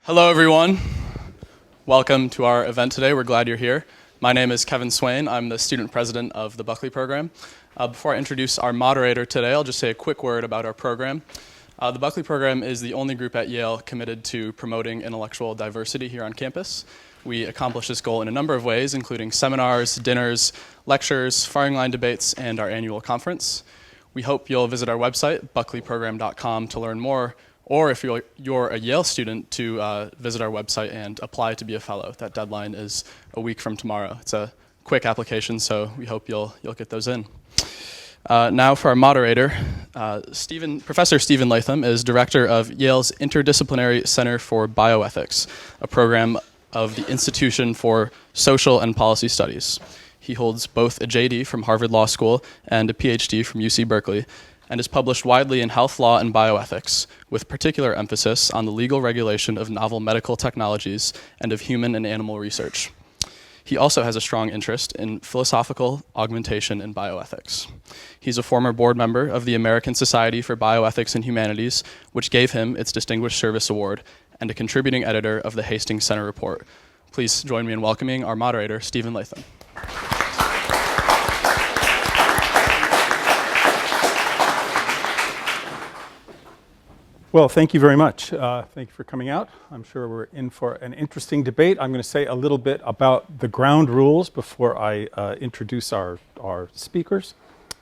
Hello, everyone. Welcome to our event today. We're glad you're here. My name is Kevin Swain. I'm the student president of the Buckley program. Before I introduce our moderator today, I'll just say a quick word about our program. The Buckley program is the only group at Yale committed to promoting intellectual diversity here on campus. We accomplish this goal in a number of ways, including seminars, dinners, lectures, firing line debates, and our annual conference. We hope you'll visit our website, buckleyprogram.com, to learn more, or if you're a Yale student, to visit our website and apply to be a fellow. That deadline is a week from tomorrow. It's a quick application, so we hope you'll get those in. Now for our moderator, Professor Stephen Latham is director of Yale's Interdisciplinary Center for Bioethics, a program of the Institution for Social and Policy Studies. He holds both a JD from Harvard Law School and a PhD from UC Berkeley, and is published widely in health law and bioethics, with particular emphasis on the legal regulation of novel medical technologies and of human and animal research. He also has a strong interest in philosophical augmentation and bioethics. He's a former board member of the American Society for Bioethics and Humanities, which gave him its Distinguished Service Award, and a contributing editor of the Hastings Center Report. Please join me in welcoming our moderator, Stephen Latham. Well, thank you very much. Thank you for coming out. I'm sure we're in for an interesting debate. I'm going to say a little bit about the ground rules before I introduce our speakers.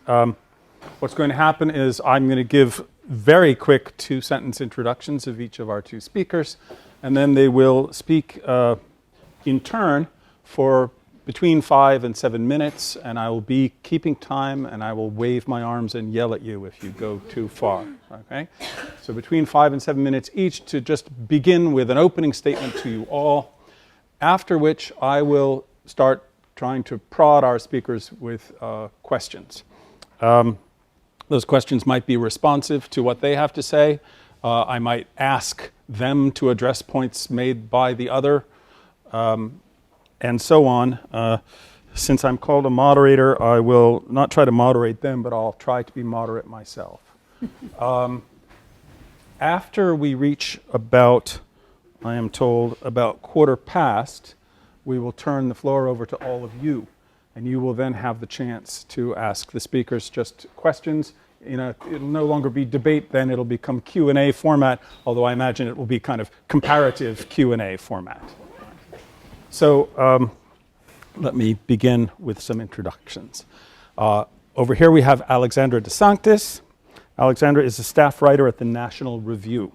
What's going to happen is I'm going to give very quick two-sentence introductions of each of our two speakers, and then they will speak in turn for between 5 and 7 minutes, and I will be keeping time, and I will wave my arms and yell at you if you go too far, okay? So between 5 and 7 minutes each to just begin with an opening statement to you all, after which I will start trying to prod our speakers with questions. Those questions might be responsive to what they have to say. I might ask them to address points made by the other, and so on. Since I'm called a moderator, I will not try to moderate them, but I'll try to be moderate myself. After we reach about, I am told, about 1:15, we will turn the floor over to all of you, and you will then have the chance to ask the speakers just questions. It'll no longer be debate, then it'll become Q&A format, although I imagine it will be kind of comparative Q&A format. So let me begin with some introductions. Over here we have Alexandra DeSanctis. Alexandra is a staff writer at the National Review.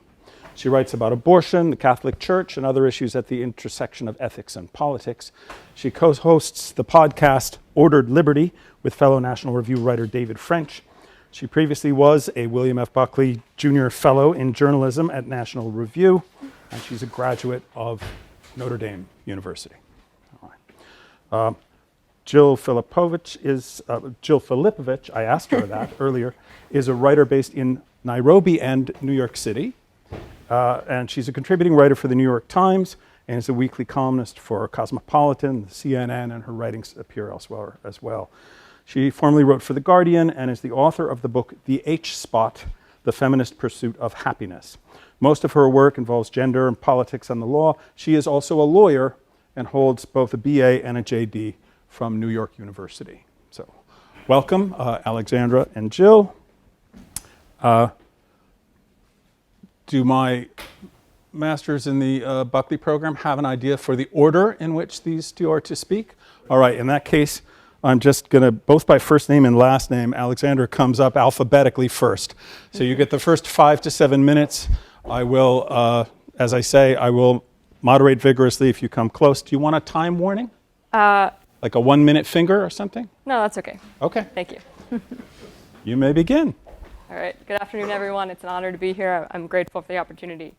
She writes about abortion, the Catholic Church, and other issues at the intersection of ethics and politics. She co-hosts the podcast Ordered Liberty with fellow National Review writer David French. She previously was a William F. Buckley Jr. Fellow in Journalism at National Review, and she's a graduate of Notre Dame University. All right. Jill Filipovic, I asked her that earlier, is a writer based in Nairobi and New York City. And she's a contributing writer for the New York Times and is a weekly columnist for Cosmopolitan, CNN, and her writings appear elsewhere as well. She formerly wrote for The Guardian and is the author of the book The H-Spot, The Feminist Pursuit of Happiness. Most of her work involves gender and politics and the law. She is also a lawyer and holds both a BA and a JD from New York University. So welcome, Alexandra and Jill. Do my masters in the Buckley program have an idea for the order in which these two are to speak? All right, in that case, I'm just going to, both by first name and last name, Alexandra comes up alphabetically first. So you get the first 5 to 7 minutes. I will, as I say, I will moderate vigorously if you come close. Do you want a time warning? Like a 1-minute finger or something? No, that's okay. Okay. Thank you. You may begin. All right. Good afternoon, everyone. It's an honor to be here. I'm grateful for the opportunity.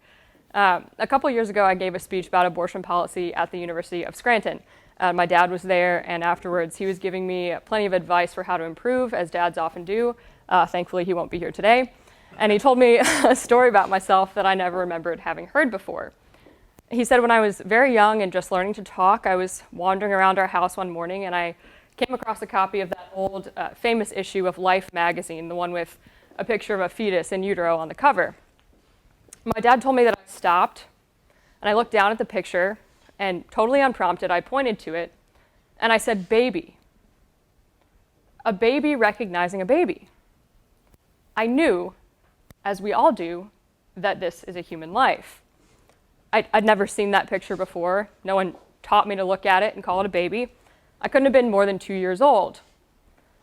A couple years ago, I gave a speech about abortion policy at the University of Scranton. My dad was there, and afterwards, he was giving me plenty of advice for how to improve, as dads often do. Thankfully, he won't be here today. And he told me a story about myself that I never remembered having heard before. He said when I was very young and just learning to talk, I was wandering around our house one morning, and I came across a copy of that old famous issue of Life magazine, the one with a picture of a fetus in utero on the cover. My dad told me that I stopped, And I looked down at the picture, and totally unprompted, I pointed to it, and I said, baby. A baby recognizing a baby. I knew, as we all do, that this is a human life. I'd never seen that picture before. No one taught me to look at it and call it a baby. I couldn't have been more than 2 years old.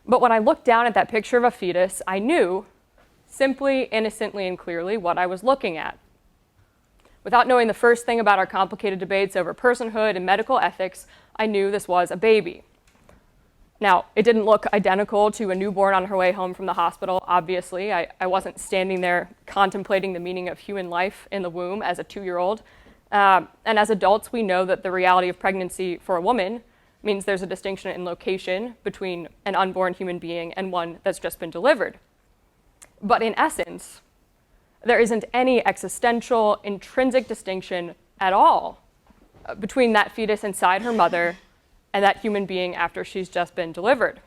But when I looked down at that picture of a fetus, I knew, simply, innocently, and clearly, what I was looking at. Without knowing the first thing about our complicated debates over personhood and medical ethics, I knew this was a baby. Now, it didn't look identical to a newborn on her way home from the hospital, obviously. I wasn't standing there contemplating the meaning of human life in the womb as a 2-year-old. And as adults, we know that the reality of pregnancy for a woman means there's a distinction in location between an unborn human being and one that's just been delivered. But in essence, there isn't any existential, intrinsic distinction at all between that fetus inside her mother and that human being after she's just been delivered.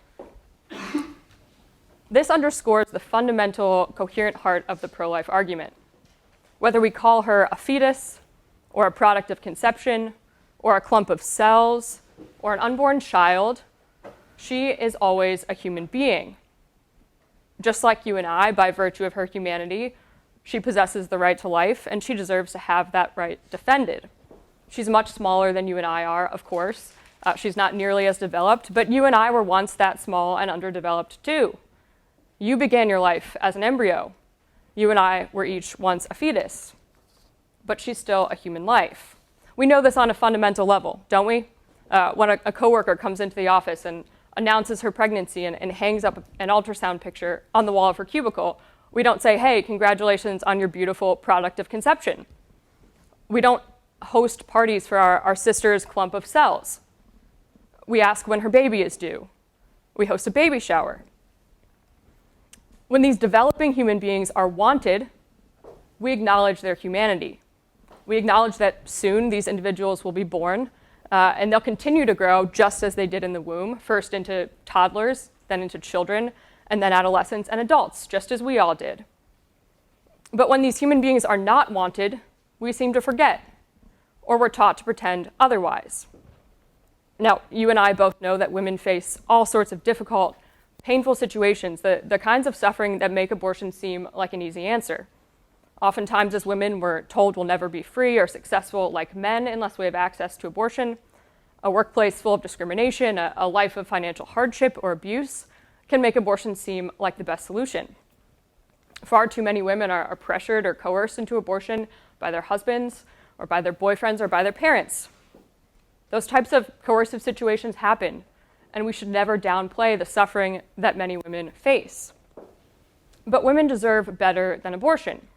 This underscores the fundamental, coherent heart of the pro-life argument. Whether we call her a fetus, or a product of conception, or a clump of cells, or an unborn child, she is always a human being. Just like you and I, by virtue of her humanity, she possesses the right to life, and she deserves to have that right defended. She's much smaller than you and I are, of course. She's not nearly as developed, but you and I were once that small and underdeveloped too. You began your life as an embryo. You and I were each once a fetus. But she's still a human life. We know this on a fundamental level, don't we? When a coworker comes into the office and announces her pregnancy and hangs up an ultrasound picture on the wall of her cubicle, we don't say, hey, congratulations on your beautiful product of conception. We don't host parties for our sister's clump of cells. We ask when her baby is due. We host a baby shower. When these developing human beings are wanted, we acknowledge their humanity. We acknowledge that soon these individuals will be born, and they'll continue to grow just as they did in the womb, first into toddlers, then into children, and then adolescents and adults, just as we all did. But when these human beings are not wanted, we seem to forget, or we're taught to pretend otherwise. Now, you and I both know that women face all sorts of difficult, painful situations, the kinds of suffering that make abortion seem like an easy answer. Oftentimes, as women, we're told we'll never be free or successful like men unless we have access to abortion. A workplace full of discrimination, a life of financial hardship or abuse can make abortion seem like the best solution. Far too many women are pressured or coerced into abortion by their husbands or by their boyfriends or by their parents. Those types of coercive situations happen, and we should never downplay the suffering that many women face. But women deserve better than abortion.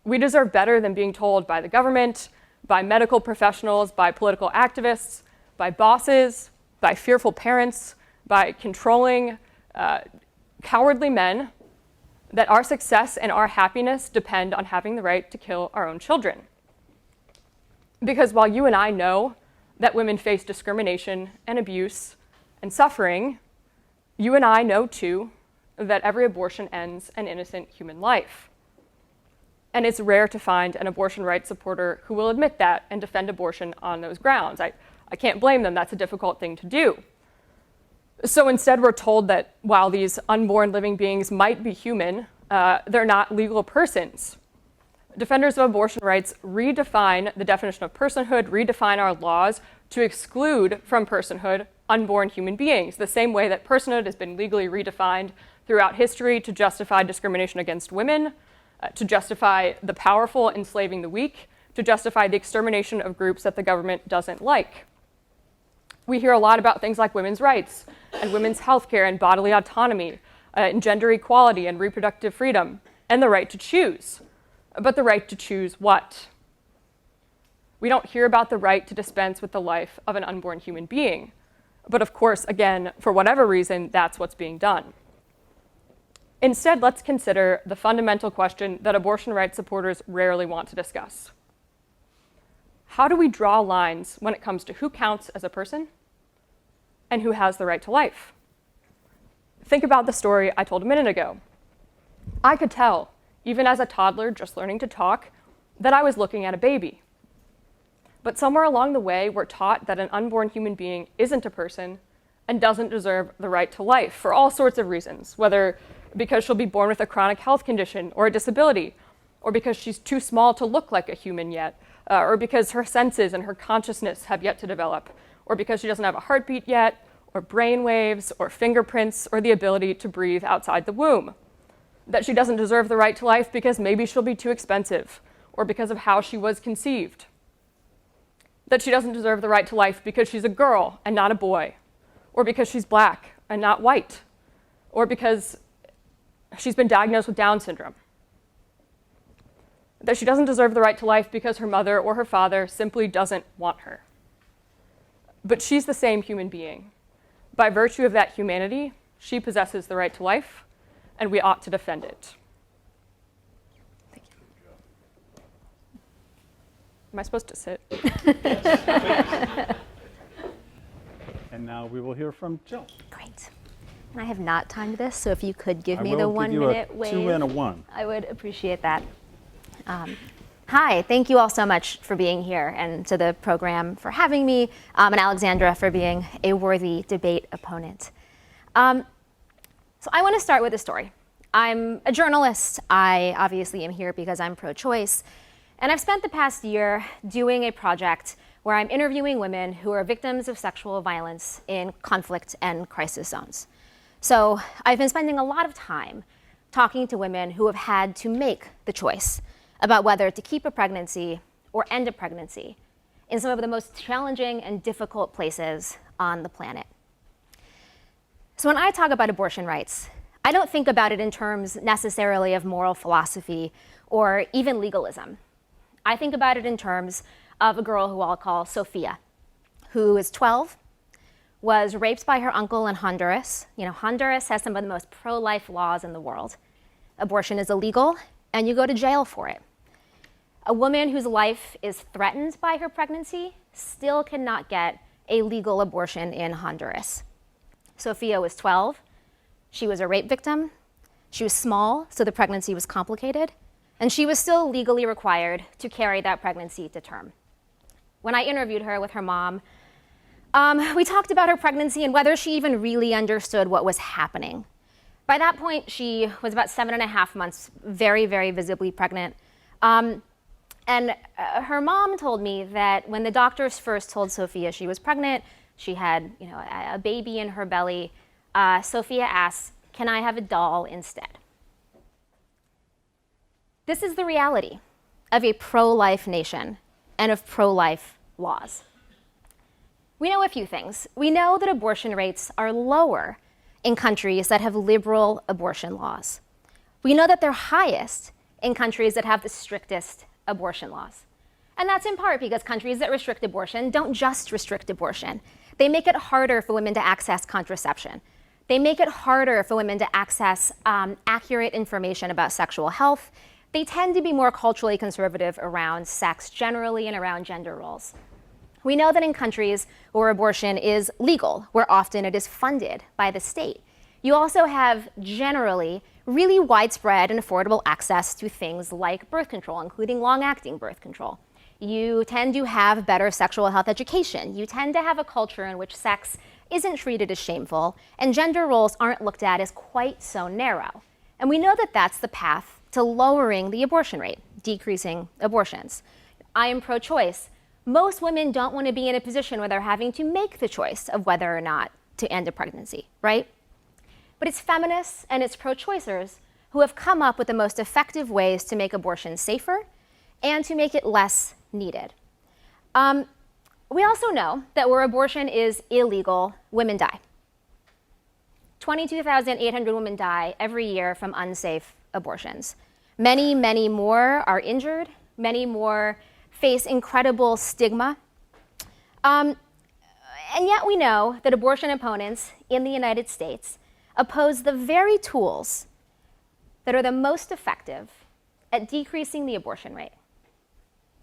We deserve better than being told by the government, by medical professionals, by political activists, by bosses, by fearful parents, by controlling, cowardly men, that our success and our happiness depend on having the right to kill our own children. Because while you and I know that women face discrimination and abuse and suffering, you and I know too that every abortion ends an innocent human life. And it's rare to find an abortion rights supporter who will admit that and defend abortion on those grounds. I can't blame them. That's a difficult thing to do. So instead, we're told that while these unborn living beings might be human, they're not legal persons. Defenders of abortion rights redefine the definition of personhood, redefine our laws to exclude from personhood unborn human beings, the same way that personhood has been legally redefined throughout history to justify discrimination against women, to justify the powerful enslaving the weak, to justify the extermination of groups that the government doesn't like. We hear a lot about things like women's rights and women's health care and bodily autonomy, and gender equality and reproductive freedom, and the right to choose. But the right to choose what? We don't hear about the right to dispense with the life of an unborn human being. But of course, again, for whatever reason, that's what's being done. Instead, let's consider the fundamental question that abortion rights supporters rarely want to discuss. How do we draw lines when it comes to who counts as a person and who has the right to life? Think about the story I told a minute ago. I could tell, even as a toddler just learning to talk, that I was looking at a baby. But somewhere along the way, we're taught that an unborn human being isn't a person and doesn't deserve the right to life for all sorts of reasons, whether because she'll be born with a chronic health condition or a disability, or because she's too small to look like a human yet, or because her senses and her consciousness have yet to develop, or because she doesn't have a heartbeat yet, or brain waves, or fingerprints, or the ability to breathe outside the womb. That she doesn't deserve the right to life because maybe she'll be too expensive, or because of how she was conceived. That she doesn't deserve the right to life because she's a girl and not a boy, or because she's black and not white, or because she's been diagnosed with Down syndrome. That she doesn't deserve the right to life because her mother or her father simply doesn't want her. But she's the same human being. By virtue of that humanity, she possesses the right to life, and we ought to defend it. Thank you. Am I supposed to sit? And now we will hear from Jill. Great. I have not timed this, so if you could give me I the will 1 give you minute a wave. 2 and a 1. I would appreciate that. Hi, thank you all so much for being here, and to the program for having me, and Alexandra for being a worthy debate opponent. So I want to start with a story. I'm a journalist. I obviously am here because I'm pro-choice, and I've spent the past year doing a project where I'm interviewing women who are victims of sexual violence in conflict and crisis zones. So I've been spending a lot of time talking to women who have had to make the choice about whether to keep a pregnancy or end a pregnancy in some of the most challenging and difficult places on the planet. So when I talk about abortion rights, I don't think about it in terms necessarily of moral philosophy or even legalism. I think about it in terms of a girl who I'll call Sophia, who is 12, was raped by her uncle in Honduras. You know, Honduras has some of the most pro-life laws in the world. Abortion is illegal, and you go to jail for it. A woman whose life is threatened by her pregnancy still cannot get a legal abortion in Honduras. Sophia was 12. She was a rape victim. She was small, so the pregnancy was complicated. And she was still legally required to carry that pregnancy to term. When I interviewed her with her mom, we talked about her pregnancy and whether she even really understood what was happening. By that point, she was about 7.5 months, very, very visibly pregnant. And her mom told me that when the doctors first told Sophia she was pregnant, she had, a baby in her belly, Sophia asked, "Can I have a doll instead?" This is the reality of a pro-life nation and of pro-life laws. We know a few things. We know that abortion rates are lower in countries that have liberal abortion laws. We know that they're highest in countries that have the strictest abortion laws. And that's in part because countries that restrict abortion don't just restrict abortion. They make it harder for women to access contraception. They make it harder for women to access accurate information about sexual health. They tend to be more culturally conservative around sex generally and around gender roles. We know that in countries where abortion is legal, where often it is funded by the state, you also have generally really widespread and affordable access to things like birth control, including long-acting birth control. You tend to have better sexual health education. You tend to have a culture in which sex isn't treated as shameful, and gender roles aren't looked at as quite so narrow. And we know that that's the path to lowering the abortion rate, decreasing abortions. I am pro-choice. Most women don't want to be in a position where they're having to make the choice of whether or not to end a pregnancy, right? But it's feminists and it's pro-choicers who have come up with the most effective ways to make abortion safer and to make it less needed. We also know that where abortion is illegal, women die. 22,800 women die every year from unsafe abortions. Many, many more are injured. Many more face incredible stigma. And yet we know that abortion opponents in the United States oppose the very tools that are the most effective at decreasing the abortion rate.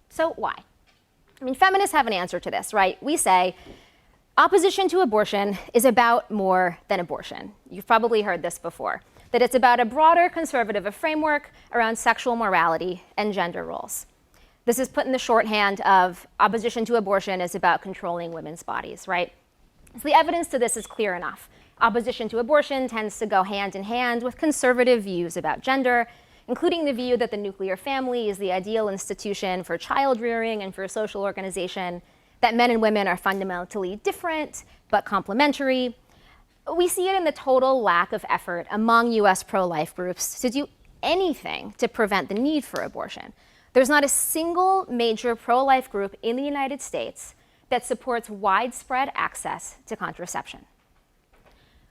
So why? I mean, feminists have an answer to this, right? We say opposition to abortion is about more than abortion. You've probably heard this before, that it's about a broader conservative framework around sexual morality and gender roles. This is put in the shorthand of opposition to abortion is about controlling women's bodies, right? So the evidence to this is clear enough. Opposition to abortion tends to go hand in hand with conservative views about gender, including the view that the nuclear family is the ideal institution for child rearing and for social organization, that men and women are fundamentally different but complementary. We see it in the total lack of effort among US pro-life groups to do anything to prevent the need for abortion. There's not a single major pro-life group in the United States that supports widespread access to contraception.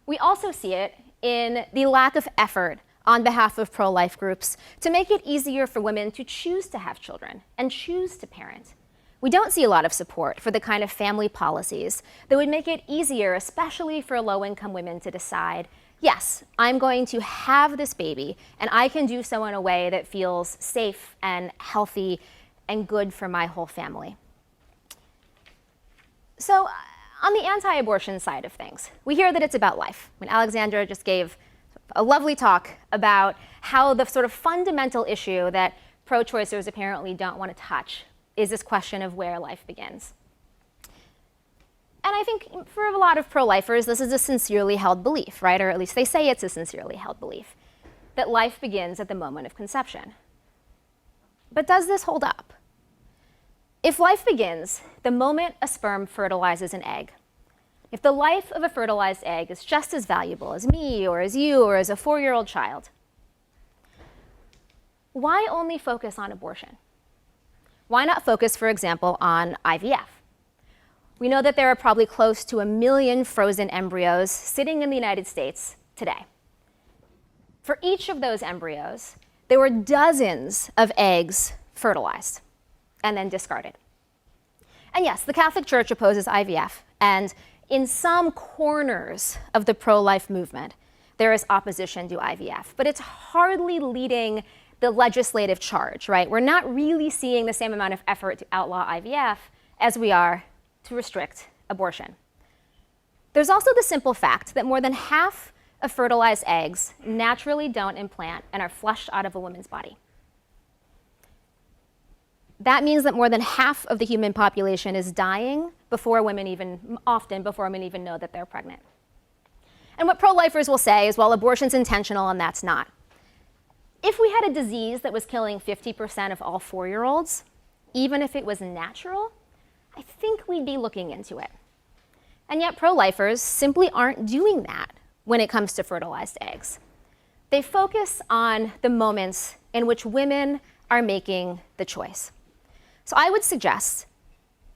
We also see it in the lack of effort on behalf of pro-life groups to make it easier for women to choose to have children and choose to parent. We don't see a lot of support for the kind of family policies that would make it easier, especially for low-income women, to decide, yes, I'm going to have this baby, and I can do so in a way that feels safe and healthy and good for my whole family. So on the anti-abortion side of things, we hear that it's about life. When Alexandra just gave a lovely talk about how the sort of fundamental issue that pro-choicers apparently don't want to touch is this question of where life begins. And I think for a lot of pro-lifers, this is a sincerely held belief, right? Or at least they say it's a sincerely held belief, that life begins at the moment of conception. But does this hold up? If life begins the moment a sperm fertilizes an egg, if the life of a fertilized egg is just as valuable as me or as you or as a 4-year-old child, why only focus on abortion? Why not focus, for example, on IVF? We know that there are probably close to 1 million frozen embryos sitting in the United States today. For each of those embryos, there were dozens of eggs fertilized and then discarded. And yes, the Catholic Church opposes IVF, and in some corners of the pro-life movement, there is opposition to IVF, but it's hardly leading the legislative charge, right? We're not really seeing the same amount of effort to outlaw IVF as we are to restrict abortion. There's also the simple fact that more than half of fertilized eggs naturally don't implant and are flushed out of a woman's body. That means that more than half of the human population is dying often before women even know that they're pregnant. And what pro-lifers will say is, well, abortion's intentional and that's not. If we had a disease that was killing 50% of all 4-year-olds, even if it was natural, I think we'd be looking into it. And yet pro-lifers simply aren't doing that when it comes to fertilized eggs. They focus on the moments in which women are making the choice. So I would suggest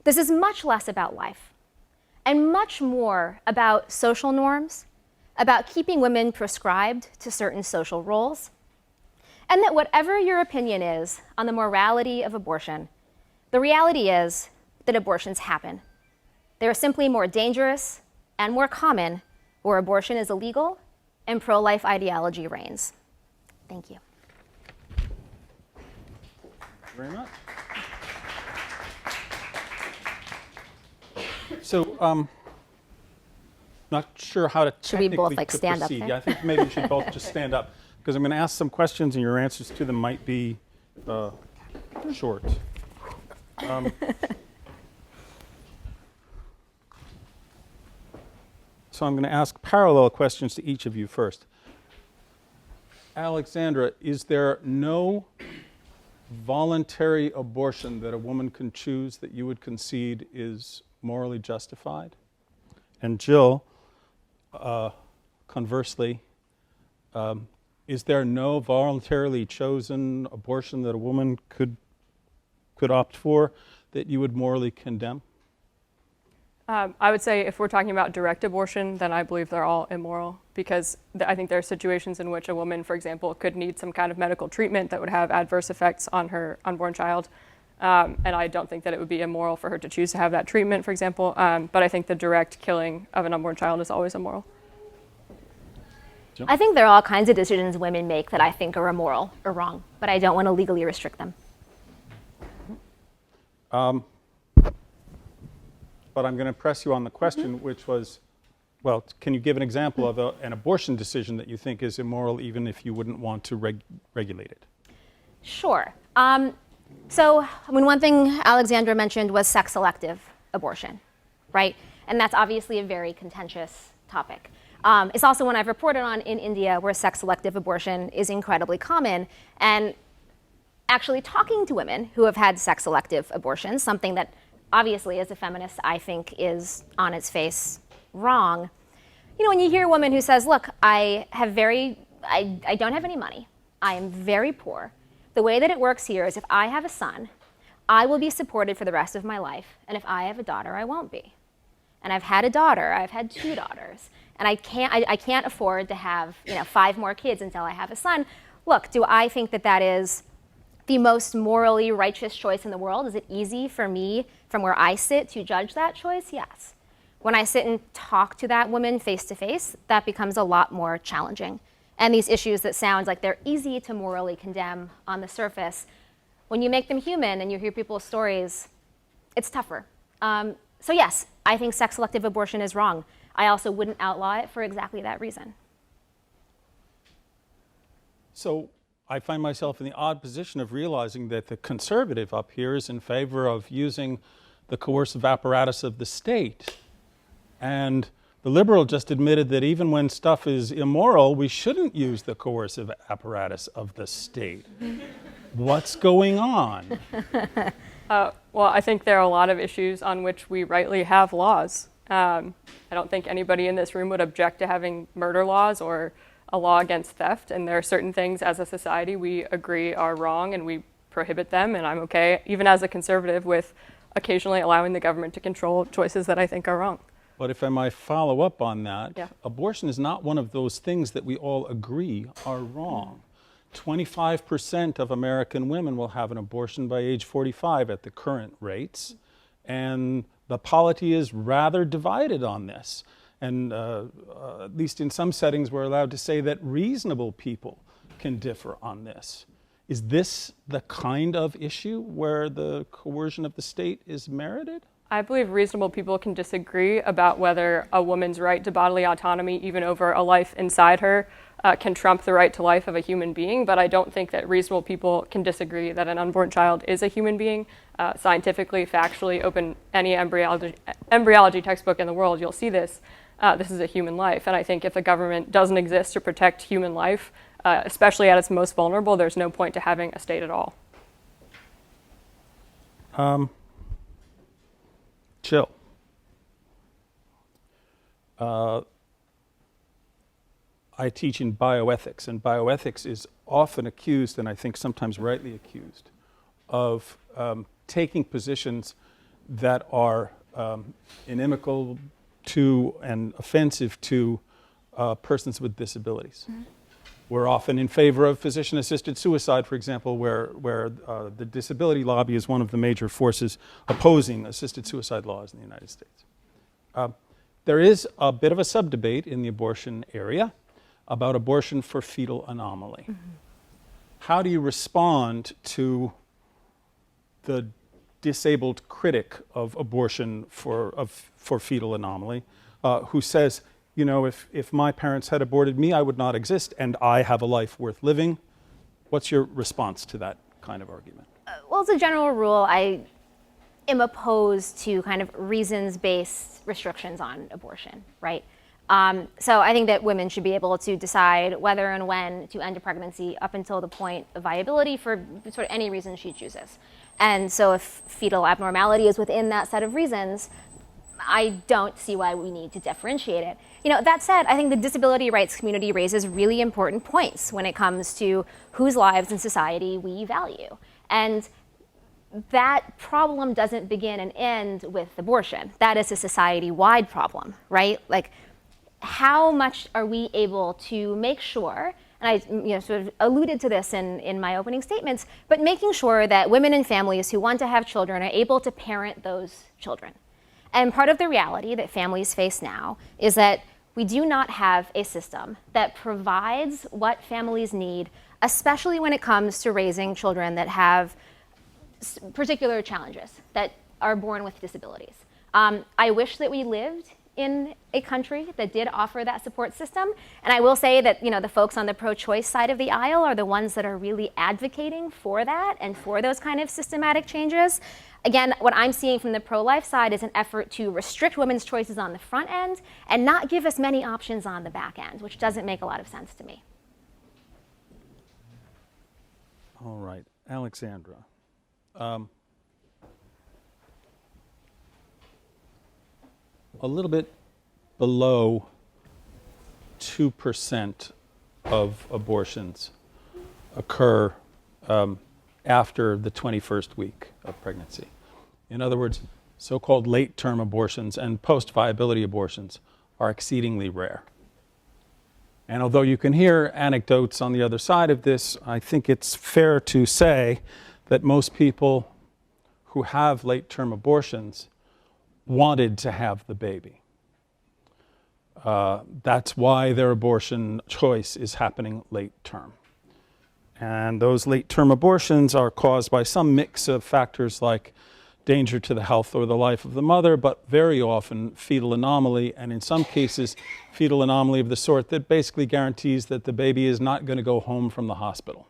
this is much less about life and much more about social norms, about keeping women prescribed to certain social roles, and that whatever your opinion is on the morality of abortion, the reality is that abortions happen. They're simply more dangerous and more common where abortion is illegal and pro-life ideology reigns. Thank you. Very much. So, not sure how to should we both technically stand proceed. up there? Yeah, I think maybe we should both just stand up because I'm going to ask some questions and your answers to them might be short. So I'm going to ask parallel questions to each of you first. Alexandra, is there no voluntary abortion that a woman can choose that you would concede is morally justified? And Jill, conversely, is there no voluntarily chosen abortion that a woman could opt for that you would morally condemn? I would say if we're talking about direct abortion, then I believe they're all immoral because I think there are situations in which a woman, for example, could need some kind of medical treatment that would have adverse effects on her unborn child. And I don't think that it would be immoral for her to choose to have that treatment, for example. But I think the direct killing of an unborn child is always immoral. I think there are all kinds of decisions women make that I think are immoral or wrong, but I don't want to legally restrict them. But I'm going to press you on the question, which was, well, can you give an example of an abortion decision that you think is immoral even if you wouldn't want to regulate it? Sure. So, I mean, one thing Alexandra mentioned was sex-selective abortion, right? And that's obviously a very contentious topic. It's also one I've reported on in India, where sex-selective abortion is incredibly common. And actually talking to women who have had sex-selective abortions, something that obviously as a feminist I think is on its face wrong. You know, when you hear a woman who says, look, I don't have any money, I am very poor. The way that it works here is if I have a son, I will be supported for the rest of my life, and if I have a daughter, I won't be. And I've had a daughter, I've had 2 daughters, and I can't afford to have 5 more kids until I have a son. Look, do I think that that is the most morally righteous choice in the world? Is it easy for me, from where I sit, to judge that choice? Yes. When I sit and talk to that woman face to face, that becomes a lot more challenging. And these issues that sound like they're easy to morally condemn on the surface, when you make them human and you hear people's stories, it's tougher. So yes, I think sex-selective abortion is wrong. I also wouldn't outlaw it for exactly that reason. So I find myself in the odd position of realizing that the conservative up here is in favor of using the coercive apparatus of the state. And the liberal just admitted that even when stuff is immoral, we shouldn't use the coercive apparatus of the state. What's going on? Well, I think there are a lot of issues on which we rightly have laws. I don't think anybody in this room would object to having murder laws or a law against theft, and there are certain things as a society we agree are wrong and we prohibit them, and I'm okay, even as a conservative, with occasionally allowing the government to control choices that I think are wrong. But if I might follow up on that, Yeah. Abortion is not one of those things that we all agree are wrong. 25% of American women will have an abortion by age 45 at the current rates, and the polity is rather divided on this. And at least in some settings, we're allowed to say that reasonable people can differ on this. Is this the kind of issue where the coercion of the state is merited? I believe reasonable people can disagree about whether a woman's right to bodily autonomy, even over a life inside her, can trump the right to life of a human being, but I don't think that reasonable people can disagree that an unborn child is a human being. Scientifically, factually, open any embryology textbook in the world, you'll see this. This is a human life, and I think if the government doesn't exist to protect human life, especially at its most vulnerable, there's no point to having a state at all. Chill. I teach in bioethics, and bioethics is often accused, and I think sometimes rightly accused, of taking positions that are inimical to and offensive to persons with disabilities. Mm-hmm. We're often in favor of physician-assisted suicide, for example, where the disability lobby is one of the major forces opposing assisted suicide laws in the United States. There is a bit of a sub-debate in the abortion area about abortion for fetal anomaly. Mm-hmm. How do you respond to the disabled critic of abortion for fetal anomaly, who says, you know, if my parents had aborted me, I would not exist, and I have a life worth living? What's your response to that kind of argument? Well, as a general rule, I am opposed to kind of reasons-based restrictions on abortion, right? So I think that women should be able to decide whether and when to end a pregnancy up until the point of viability for sort of any reason she chooses. And so if fetal abnormality is within that set of reasons, I don't see why we need to differentiate it. You know, that said, I think the disability rights community raises really important points when it comes to whose lives in society we value. And that problem doesn't begin and end with abortion. That is a society-wide problem, right? Like, how much are we able to make sure, and I sort of alluded to this in my opening statements, but making sure that women and families who want to have children are able to parent those children. And part of the reality that families face now is that we do not have a system that provides what families need, especially when it comes to raising children that have particular challenges, that are born with disabilities. I wish that we lived in a country that did offer that support system. And I will say that, the folks on the pro-choice side of the aisle are the ones that are really advocating for that and for those kind of systematic changes. Again, what I'm seeing from the pro-life side is an effort to restrict women's choices on the front end and not give us many options on the back end, which doesn't make a lot of sense to me. All right, Alexandra. A little bit below 2% of abortions occur after the 21st week of pregnancy. In other words, so-called late-term abortions and post-viability abortions are exceedingly rare. And although you can hear anecdotes on the other side of this, I think it's fair to say that most people who have late-term abortions wanted to have the baby. That's why their abortion choice is happening late term. And those late-term abortions are caused by some mix of factors like danger to the health or the life of the mother, but very often fetal anomaly, and in some cases, fetal anomaly of the sort that basically guarantees that the baby is not going to go home from the hospital.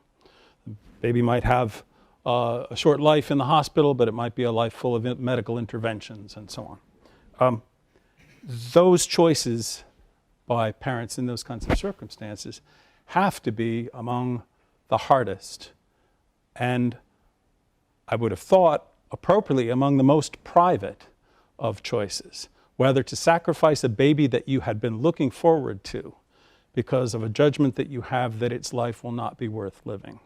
The baby might have a short life in the hospital, but it might be a life full of medical interventions and so on. Those choices by parents in those kinds of circumstances have to be among the hardest, and I would have thought appropriately among the most private of choices, whether to sacrifice a baby that you had been looking forward to because of a judgment that you have that its life will not be worth living.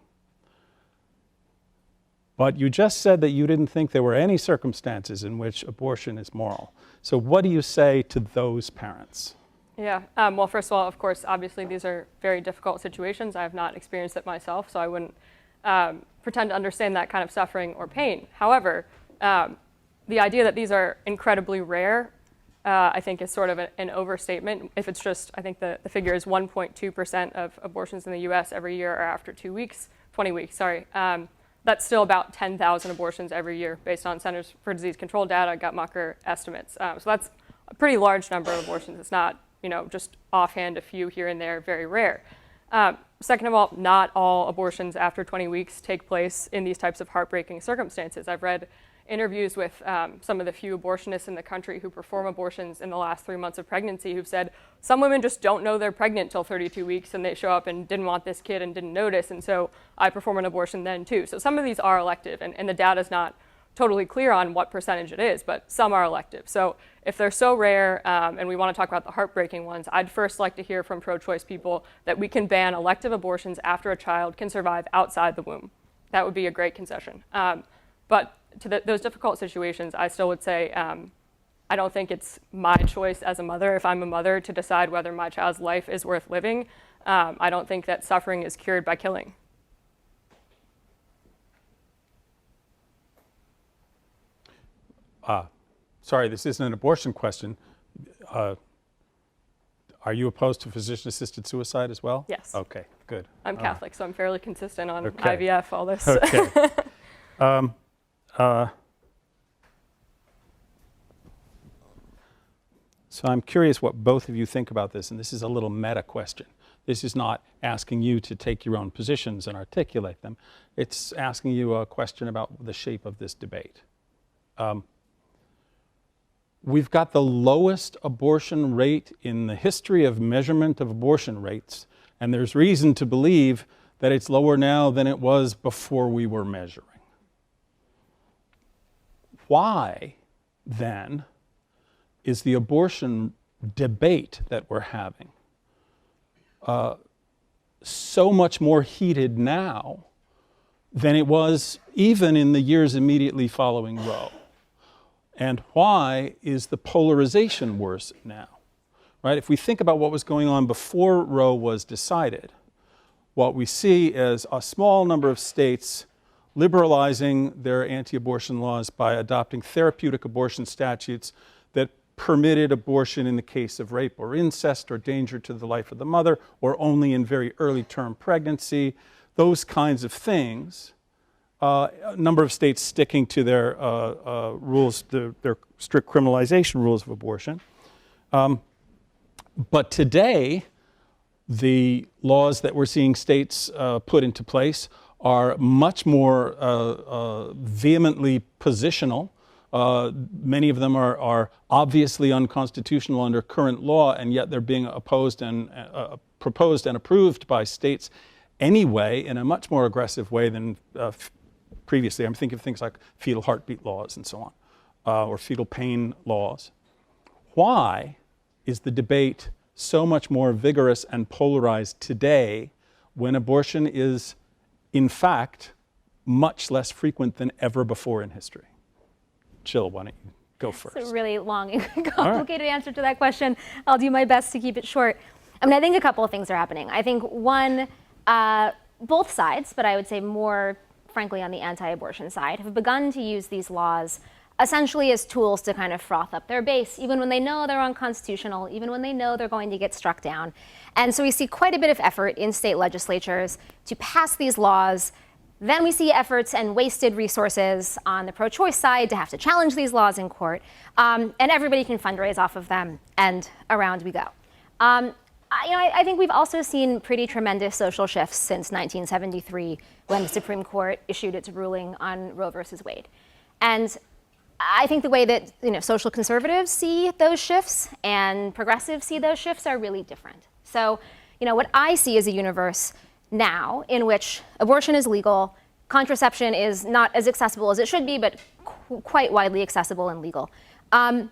But you just said that you didn't think there were any circumstances in which abortion is moral. So what do you say to those parents? Yeah, well, first of all, of course, obviously these are very difficult situations. I have not experienced it myself, so I wouldn't pretend to understand that kind of suffering or pain. However, the idea that these are incredibly rare, I think is sort of an overstatement. If it's just, I think the figure is 1.2% of abortions in the US every year are after 20 weeks, sorry. That's still about 10,000 abortions every year based on Centers for Disease Control data, Guttmacher estimates. So that's a pretty large number of abortions. It's not, just offhand a few here and there, very rare. Second of all, not all abortions after 20 weeks take place in these types of heartbreaking circumstances. I've read interviews with some of the few abortionists in the country who perform abortions in the last 3 months of pregnancy who've said some women just don't know they're pregnant till 32 weeks and they show up and didn't want this kid and didn't notice, and so I perform an abortion then too. So some of these are elective, and the data's not totally clear on what percentage it is, but some are elective. So if they're so rare, and we want to talk about the heartbreaking ones, I'd first like to hear from pro-choice people that we can ban elective abortions after a child can survive outside the womb. That would be a great concession. But to those difficult situations, I still would say I don't think it's my choice as a mother, if I'm a mother, to decide whether my child's life is worth living. I don't think that suffering is cured by killing. Sorry, this isn't an abortion question. Are you opposed to physician-assisted suicide as well? Yes. Okay, good. I'm Catholic, so I'm fairly consistent on Okay. IVF, all this. Okay. So I'm curious what both of you think about this, and this is a little meta question. This is not asking you to take your own positions and articulate them. It's asking you a question about the shape of this debate. We've got the lowest abortion rate in the history of measurement of abortion rates, and there's reason to believe that it's lower now than it was before we were measuring. Why, then, is the abortion debate that we're having so much more heated now than it was even in the years immediately following Roe? And why is the polarization worse now? Right? If we think about what was going on before Roe was decided, what we see is a small number of states liberalizing their anti-abortion laws by adopting therapeutic abortion statutes that permitted abortion in the case of rape or incest or danger to the life of the mother, or only in very early term pregnancy, those kinds of things. A number of states sticking to their rules, their strict criminalization rules of abortion. But today, the laws that we're seeing states put into place are much more vehemently positional. Many of them are obviously unconstitutional under current law, and yet they're being opposed and proposed and approved by states anyway in a much more aggressive way than previously. I'm thinking of things like fetal heartbeat laws and so on, or fetal pain laws. Why is the debate so much more vigorous and polarized today when abortion is, in fact, much less frequent than ever before in history? Jill, why don't you go first? It's a really long and complicated answer to that question. I'll do my best to keep it short. I mean, I think a couple of things are happening. I think one, both sides, but I would say more frankly on the anti-abortion side, have begun to use these laws essentially as tools to kind of froth up their base, even when they know they're unconstitutional, even when they know they're going to get struck down. And so we see quite a bit of effort in state legislatures to pass these laws. Then we see efforts and wasted resources on the pro-choice side to have to challenge these laws in court. And everybody can fundraise off of them, and around we go. I think we've also seen pretty tremendous social shifts since 1973, when the Supreme Court issued its ruling on Roe versus Wade. And I think the way that social conservatives see those shifts and progressives see those shifts are really different. So, what I see is a universe now in which abortion is legal, contraception is not as accessible as it should be, but quite widely accessible and legal. And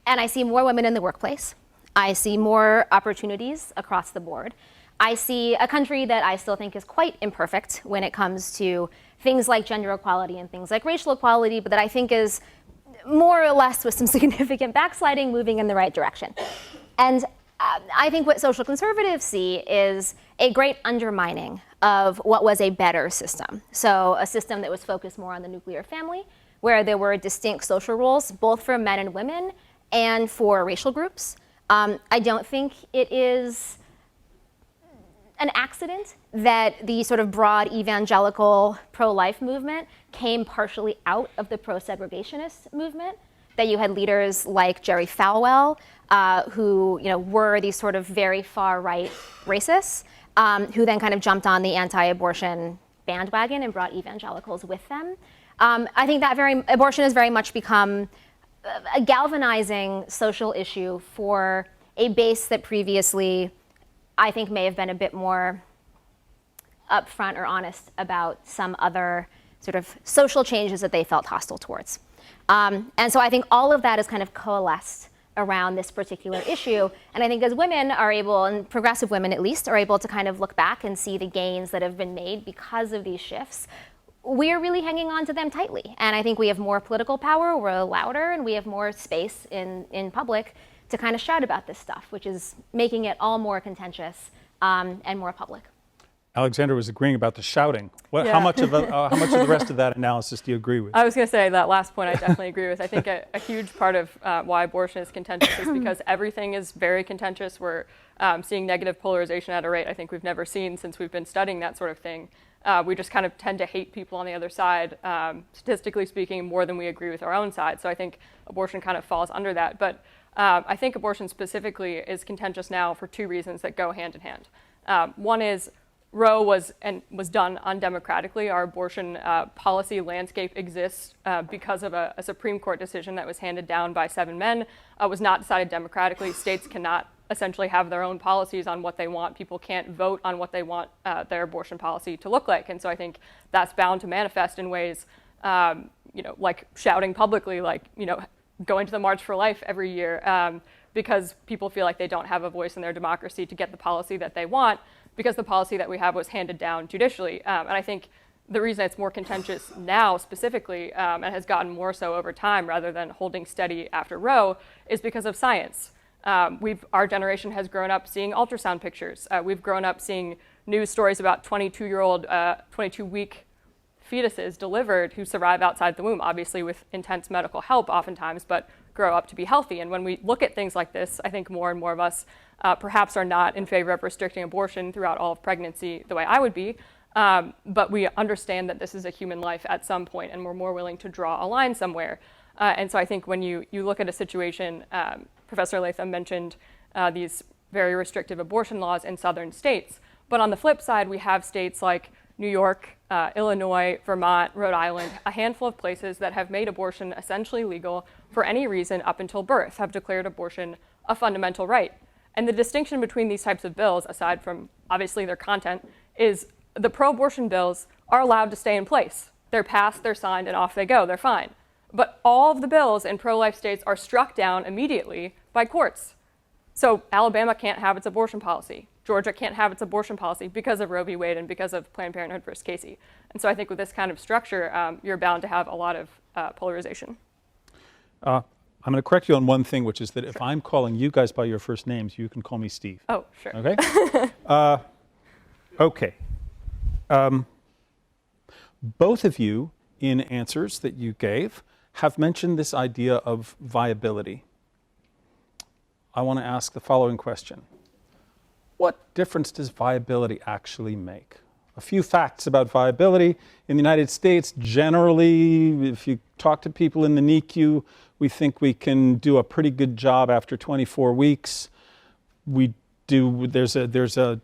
I see more women in the workplace. I see more opportunities across the board. I see a country that I still think is quite imperfect when it comes to things like gender equality and things like racial equality, but that I think is more or less, with some significant backsliding, moving in the right direction. And I think what social conservatives see is a great undermining of what was a better system. So a system that was focused more on the nuclear family, where there were distinct social roles, both for men and women and for racial groups. I don't think it is an accident that the sort of broad evangelical pro-life movement came partially out of the pro-segregationist movement, that you had leaders like Jerry Falwell, who were these sort of very far-right racists, who then kind of jumped on the anti-abortion bandwagon and brought evangelicals with them. I think that abortion has very much become a galvanizing social issue for a base that previously, I think, may have been a bit more upfront or honest about some other sort of social changes that they felt hostile towards. And so I think all of that is kind of coalesced around this particular issue. And I think as women are able, and progressive women at least, are able to kind of look back and see the gains that have been made because of these shifts, we're really hanging on to them tightly. And I think we have more political power, we're louder, and we have more space in public to kind of shout about this stuff, which is making it all more contentious and more public. Alexandra was agreeing about the shouting. How much of the rest of that analysis do you agree with? I was going to say that last point I definitely agree with. I think a huge part of why abortion is contentious is because everything is very contentious. We're seeing negative polarization at a rate I think we've never seen since we've been studying that sort of thing. We just kind of tend to hate people on the other side, statistically speaking, more than we agree with our own side. So I think abortion kind of falls under that. But I think abortion specifically is contentious now for two reasons that go hand in hand. One is Roe was done undemocratically. Our abortion policy landscape exists because of a Supreme Court decision that was handed down by 7 men, was not decided democratically. States cannot essentially have their own policies on what they want. People can't vote on what they want their abortion policy to look like. And so I think that's bound to manifest in ways, like shouting publicly, like, going to the March for Life every year, because people feel like they don't have a voice in their democracy to get the policy that they want, because the policy that we have was handed down judicially. And I think the reason it's more contentious now specifically, and has gotten more so over time rather than holding steady after Roe, is because of science. Our generation has grown up seeing ultrasound pictures. We've grown up seeing news stories about 22-week fetuses delivered who survive outside the womb, obviously with intense medical help oftentimes, but grow up to be healthy. And when we look at things like this, I think more and more of us perhaps are not in favor of restricting abortion throughout all of pregnancy the way I would be, but we understand that this is a human life at some point, and we're more willing to draw a line somewhere. And so I think when you look at a situation Professor Latham mentioned these very restrictive abortion laws in southern states. But on the flip side, we have states like New York, Illinois, Vermont, Rhode Island, a handful of places that have made abortion essentially legal for any reason up until birth, have declared abortion a fundamental right. And the distinction between these types of bills, aside from obviously their content, is the pro-abortion bills are allowed to stay in place. They're passed, they're signed, and off they go, they're fine. But all of the bills in pro-life states are struck down immediately by courts. So Alabama can't have its abortion policy. Georgia can't have its abortion policy because of Roe v. Wade and because of Planned Parenthood versus Casey. And so I think with this kind of structure, you're bound to have a lot of polarization. I'm going to correct you on one thing, which is that if I'm calling you guys by your first names, you can call me Steve. Oh, sure. Okay? Okay. Both of you, in answers that you gave, have mentioned this idea of viability. I want to ask the following question. What difference does viability actually make? A few facts about viability. In the United States, generally, if you talk to people in the NICU, we think we can do a pretty good job after 24 weeks. There's a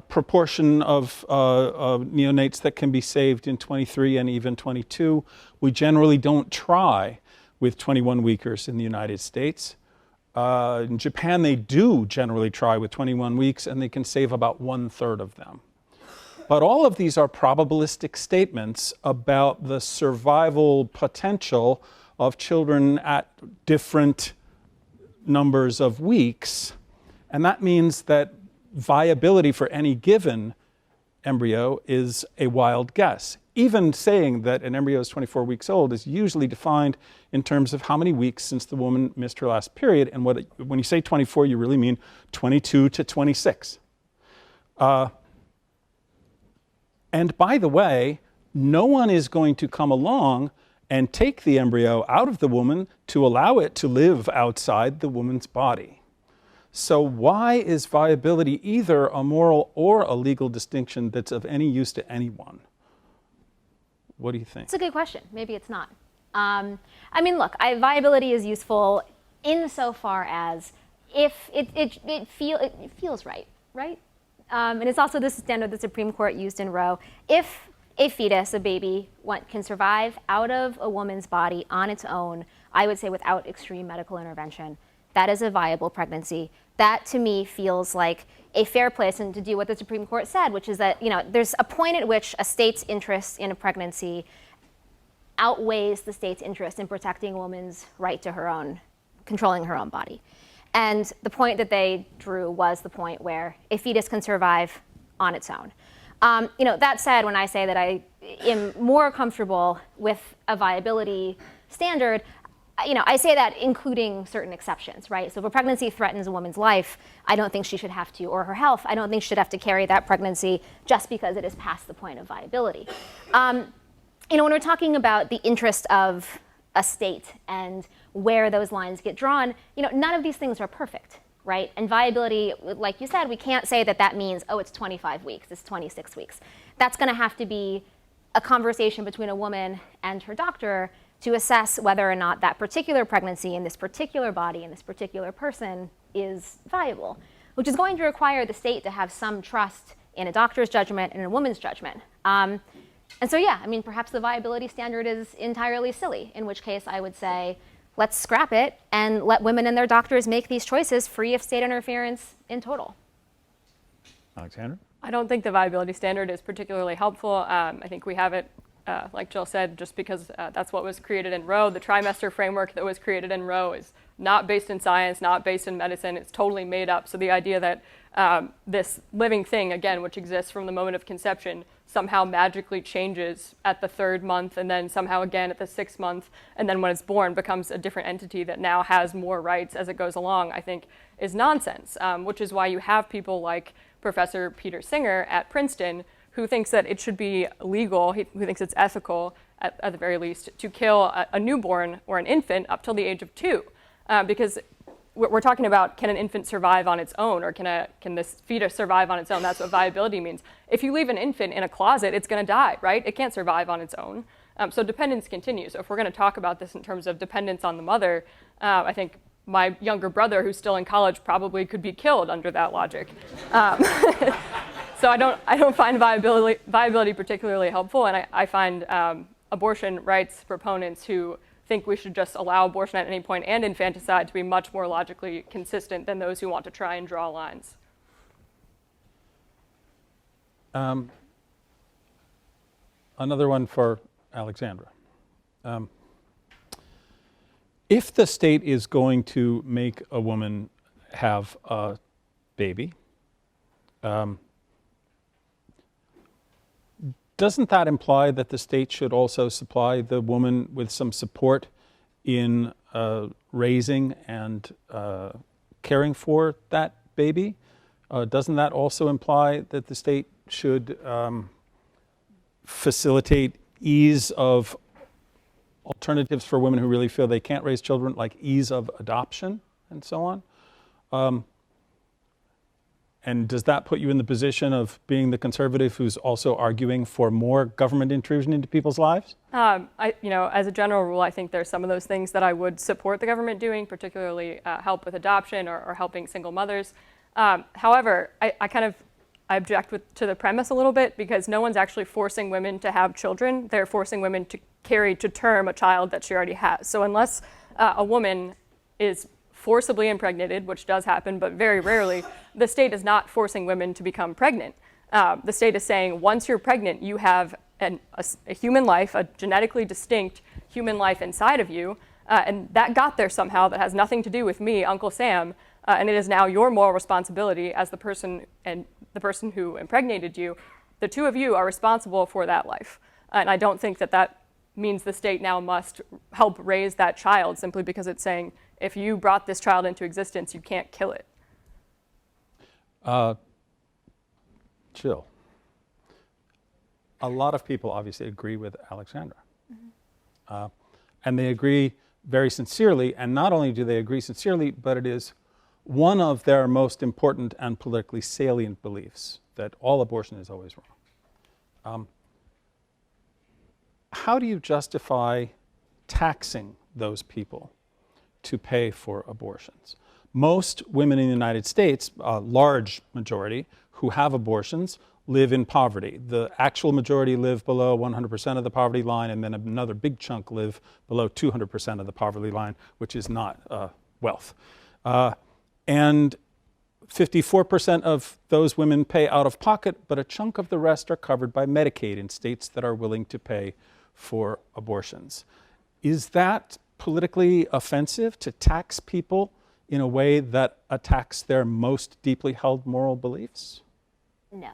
proportion of neonates that can be saved in 23 and even 22. We generally don't try with 21-weekers in the United States. In Japan, they do generally try with 21 weeks, and they can save about 1/3 of them. But all of these are probabilistic statements about the survival potential of children at different numbers of weeks. And that means that viability for any given embryo is a wild guess. Even saying that an embryo is 24 weeks old is usually defined in terms of how many weeks since the woman missed her last period. And when you say 24, you really mean 22 to 26. And by the way, no one is going to come along and take the embryo out of the woman to allow it to live outside the woman's body. So why is viability either a moral or a legal distinction that's of any use to anyone? What do you think? It's a good question. Maybe it's not. I mean, look, viability is useful insofar as if it feels right, right? And it's also this standard the Supreme Court used in Roe. If a fetus, a baby, can survive out of a woman's body on its own, I would say without extreme medical intervention, that is a viable pregnancy. That, to me, feels like a fair place and to do what the Supreme Court said, which is that, there's a point at which a state's interest in a pregnancy outweighs the state's interest in protecting a woman's right to controlling her own body. And the point that they drew was the point where a fetus can survive on its own. That said, when I say that I am more comfortable with a viability standard, I say that including certain exceptions, right? So if a pregnancy threatens a woman's life, I don't think she should have to, or her health, I don't think she should have to carry that pregnancy just because it is past the point of viability. When we're talking about the interest of a state and where those lines get drawn, none of these things are perfect, right? And viability, like you said, we can't say that means, it's 25 weeks, it's 26 weeks. That's going to have to be a conversation between a woman and her doctor to assess whether or not that particular pregnancy in this particular body in this particular person is viable, which is going to require the state to have some trust in a doctor's judgment and a woman's judgment. And so, perhaps the viability standard is entirely silly, in which case I would say, let's scrap it and let women and their doctors make these choices free of state interference in total. Alexandra? I don't think the viability standard is particularly helpful. I think we have it, like Jill said, just because that's what was created in Roe. The trimester framework that was created in Roe is not based in science, not based in medicine. It's totally made up. So the idea that this living thing, again, which exists from the moment of conception, somehow magically changes at the 3rd month and then somehow again at the 6th month, and then when it's born becomes a different entity that now has more rights as it goes along, I think is nonsense, which is why you have people like Professor Peter Singer at Princeton who thinks that it should be legal, who thinks it's ethical at the very least, to kill a newborn or an infant up till the age of 2. Because we're talking about, can an infant survive on its own, or can this fetus survive on its own? That's what viability means. If you leave an infant in a closet, it's going to die, right? It can't survive on its own. So dependence continues. So if we're going to talk about this in terms of dependence on the mother, I think my younger brother, who's still in college, probably could be killed under that logic. So I don't find viability particularly helpful, and I find abortion rights proponents who think we should just allow abortion at any point and infanticide to be much more logically consistent than those who want to try and draw lines. Another one for Alexandra. If the state is going to make a woman have a baby, doesn't that imply that the state should also supply the woman with some support in raising and caring for that baby? Doesn't that also imply that the state should facilitate ease of alternatives for women who really feel they can't raise children, like ease of adoption and so on? And does that put you in the position of being the conservative who's also arguing for more government intrusion into people's lives? As a general rule, I think there's some of those things that I would support the government doing, particularly help with adoption or helping single mothers. However, I object to the premise a little bit, because no one's actually forcing women to have children. They're forcing women to carry to term a child that she already has. So unless a woman is forcibly impregnated, which does happen, but very rarely, the state is not forcing women to become pregnant. The state is saying, once you're pregnant, you have a human life, a genetically distinct human life inside of you, and that got there somehow. That has nothing to do with me, Uncle Sam, and it is now your moral responsibility as the person who impregnated you. The two of you are responsible for that life. And I don't think that means the state now must help raise that child simply because it's saying, if you brought this child into existence, you can't kill it. Jill, a lot of people obviously agree with Alexandra. Mm-hmm. And they agree very sincerely, and not only do they agree sincerely, but it is one of their most important and politically salient beliefs, that all abortion is always wrong. How do you justify taxing those people to pay for abortions? Most women in the United States, a large majority, who have abortions live in poverty. The actual majority live below 100% of the poverty line, and then another big chunk live below 200% of the poverty line, which is not wealth. And 54% of those women pay out of pocket, but a chunk of the rest are covered by Medicaid in states that are willing to pay for abortions. Is that politically offensive to tax people in a way that attacks their most deeply held moral beliefs? No.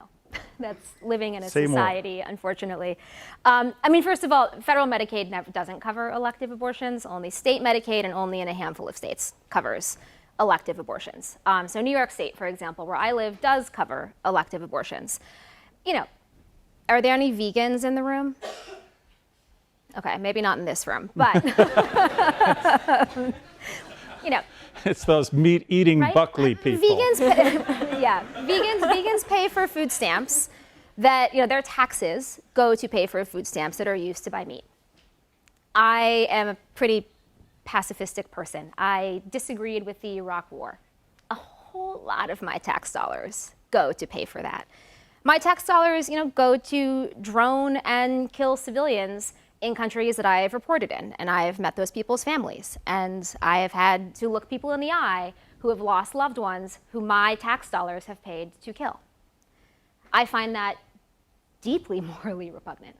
That's living in a society, unfortunately. First of all, federal Medicaid doesn't cover elective abortions. Only state Medicaid, and only in a handful of states, covers elective abortions. So New York State, for example, where I live, does cover elective abortions. Are there any vegans in the room? Okay, maybe not in this room, but It's those meat-eating right? Buckley people. Vegans pay for food stamps that, their taxes go to pay for food stamps that are used to buy meat. I am a pretty pacifistic person. I disagreed with the Iraq War. A whole lot of my tax dollars go to pay for that. My tax dollars, go to drone and kill civilians in countries that I have reported in, and I have met those people's families, and I have had to look people in the eye who have lost loved ones who my tax dollars have paid to kill. I find that deeply morally repugnant.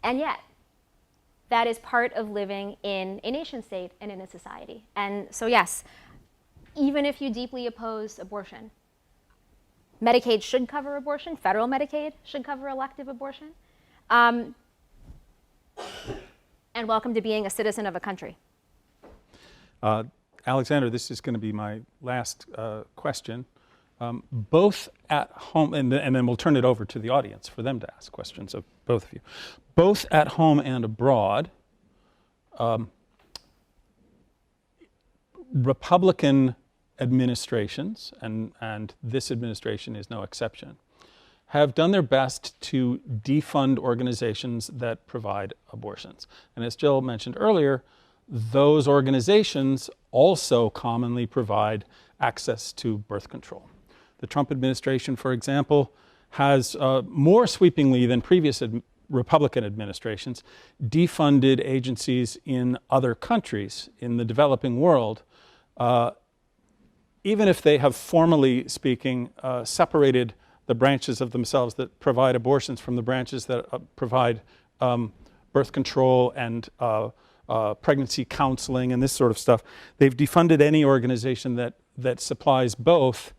And yet, that is part of living in a nation state and in a society. And so yes, even if you deeply oppose abortion, Medicaid should cover abortion, federal Medicaid should cover elective abortion. And welcome to being a citizen of a country. Alexandra, this is going to be my last question. Both at home, and then we'll turn it over to the audience for them to ask questions of both of you. Both at home and abroad, Republican administrations, and this administration is no exception, have done their best to defund organizations that provide abortions. And as Jill mentioned earlier, those organizations also commonly provide access to birth control. The Trump administration, for example, has more sweepingly than previous Republican administrations defunded agencies in other countries in the developing world, even if they have, formally speaking, separated the branches of themselves that provide abortions from the branches that provide birth control and pregnancy counseling and this sort of stuff. They've defunded any organization that supplies both.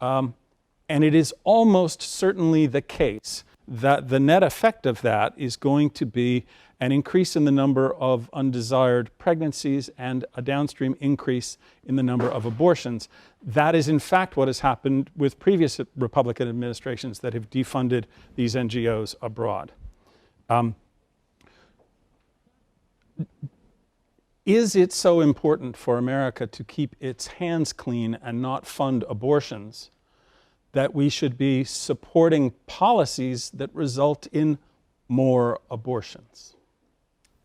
And it is almost certainly the case that the net effect of that is going to be an increase in the number of undesired pregnancies and a downstream increase in the number of abortions. That is in fact what has happened with previous Republican administrations that have defunded these NGOs abroad. Is it so important for America to keep its hands clean and not fund abortions that we should be supporting policies that result in more abortions?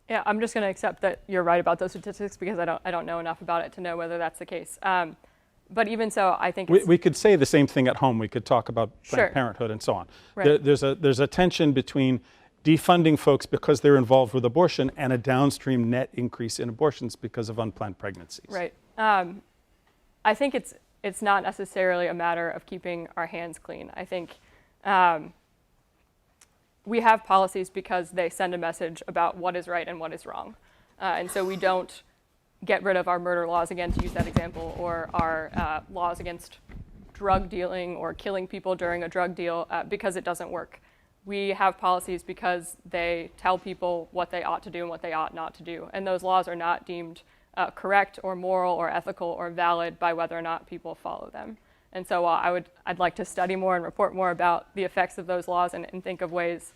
Yeah, I'm just going to accept that you're right about those statistics because I don't know enough about it to know whether that's the case. But even so, I think we could say the same thing at home. We could talk about Planned Parenthood and so on. Right. There's a tension between defunding folks because they're involved with abortion and a downstream net increase in abortions because of unplanned pregnancies. Right. I think it's not necessarily a matter of keeping our hands clean. I think we have policies because they send a message about what is right and what is wrong. And so we don't get rid of our murder laws, again, to use that example, or our laws against drug dealing or killing people during a drug deal because it doesn't work. We have policies because they tell people what they ought to do and what they ought not to do. And those laws are not deemed correct or moral or ethical or valid by whether or not people follow them. And so I'd like to study more and report more about the effects of those laws and think of ways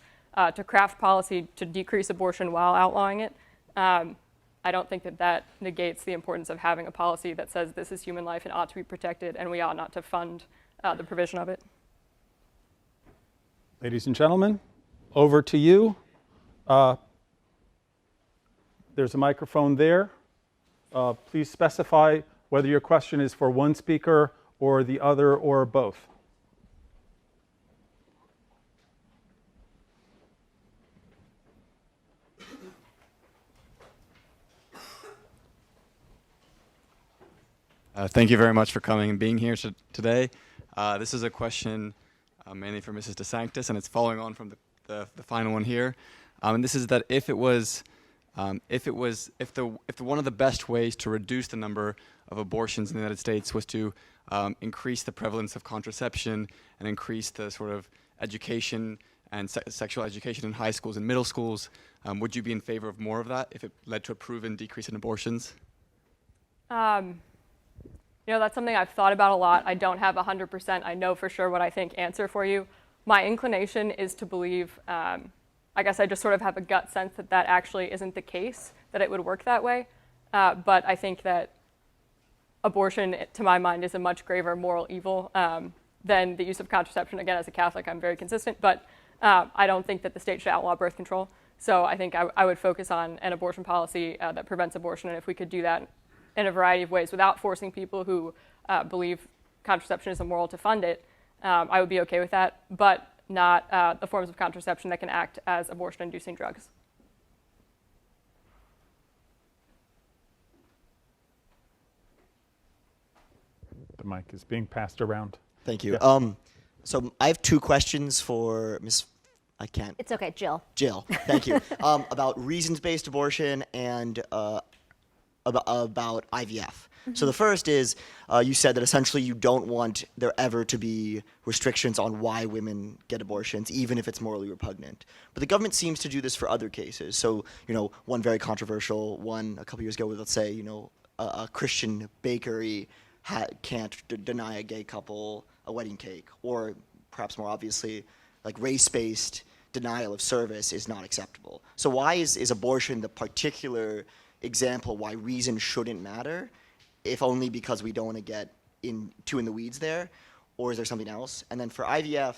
to craft policy to decrease abortion while outlawing it. I don't think that negates the importance of having a policy that says this is human life and ought to be protected and we ought not to fund the provision of it. Ladies and gentlemen, over to you. There's a microphone there. Please specify whether your question is for one speaker or the other or both. Thank you very much for coming and being here today. This is a question mainly for Mrs. DeSanctis, and it's following on from the final one here. And this is that if one of the best ways to reduce the number of abortions in the United States was to increase the prevalence of contraception and increase the sort of education and sexual education in high schools and middle schools, would you be in favor of more of that if it led to a proven decrease in abortions? That's something I've thought about a lot. I don't have 100%, I know for sure what I think answer for you. My inclination is to believe, I guess I just sort of have a gut sense that actually isn't the case, that it would work that way. But I think that abortion, to my mind, is a much graver moral evil than the use of contraception. Again, as a Catholic, I'm very consistent, but I don't think that the state should outlaw birth control. So I think I would focus on an abortion policy that prevents abortion, and if we could do that in a variety of ways without forcing people who believe contraception is immoral to fund it, I would be okay with that, but not the forms of contraception that can act as abortion-inducing drugs. The mic is being passed around. Thank you. Yeah. So I have two questions for Ms. I can't. It's okay, Jill. Jill, thank you. About reasons-based abortion and about IVF. Mm-hmm. So the first is, you said that essentially you don't want there ever to be restrictions on why women get abortions, even if it's morally repugnant. But the government seems to do this for other cases. So, one very controversial one a couple years ago was, let's say, a Christian bakery can't deny a gay couple a wedding cake, or perhaps more obviously, like race-based denial of service is not acceptable. So why is abortion the particular example why reason shouldn't matter, if only because we don't want to get too in the weeds there, or is there something else? And then for IVF,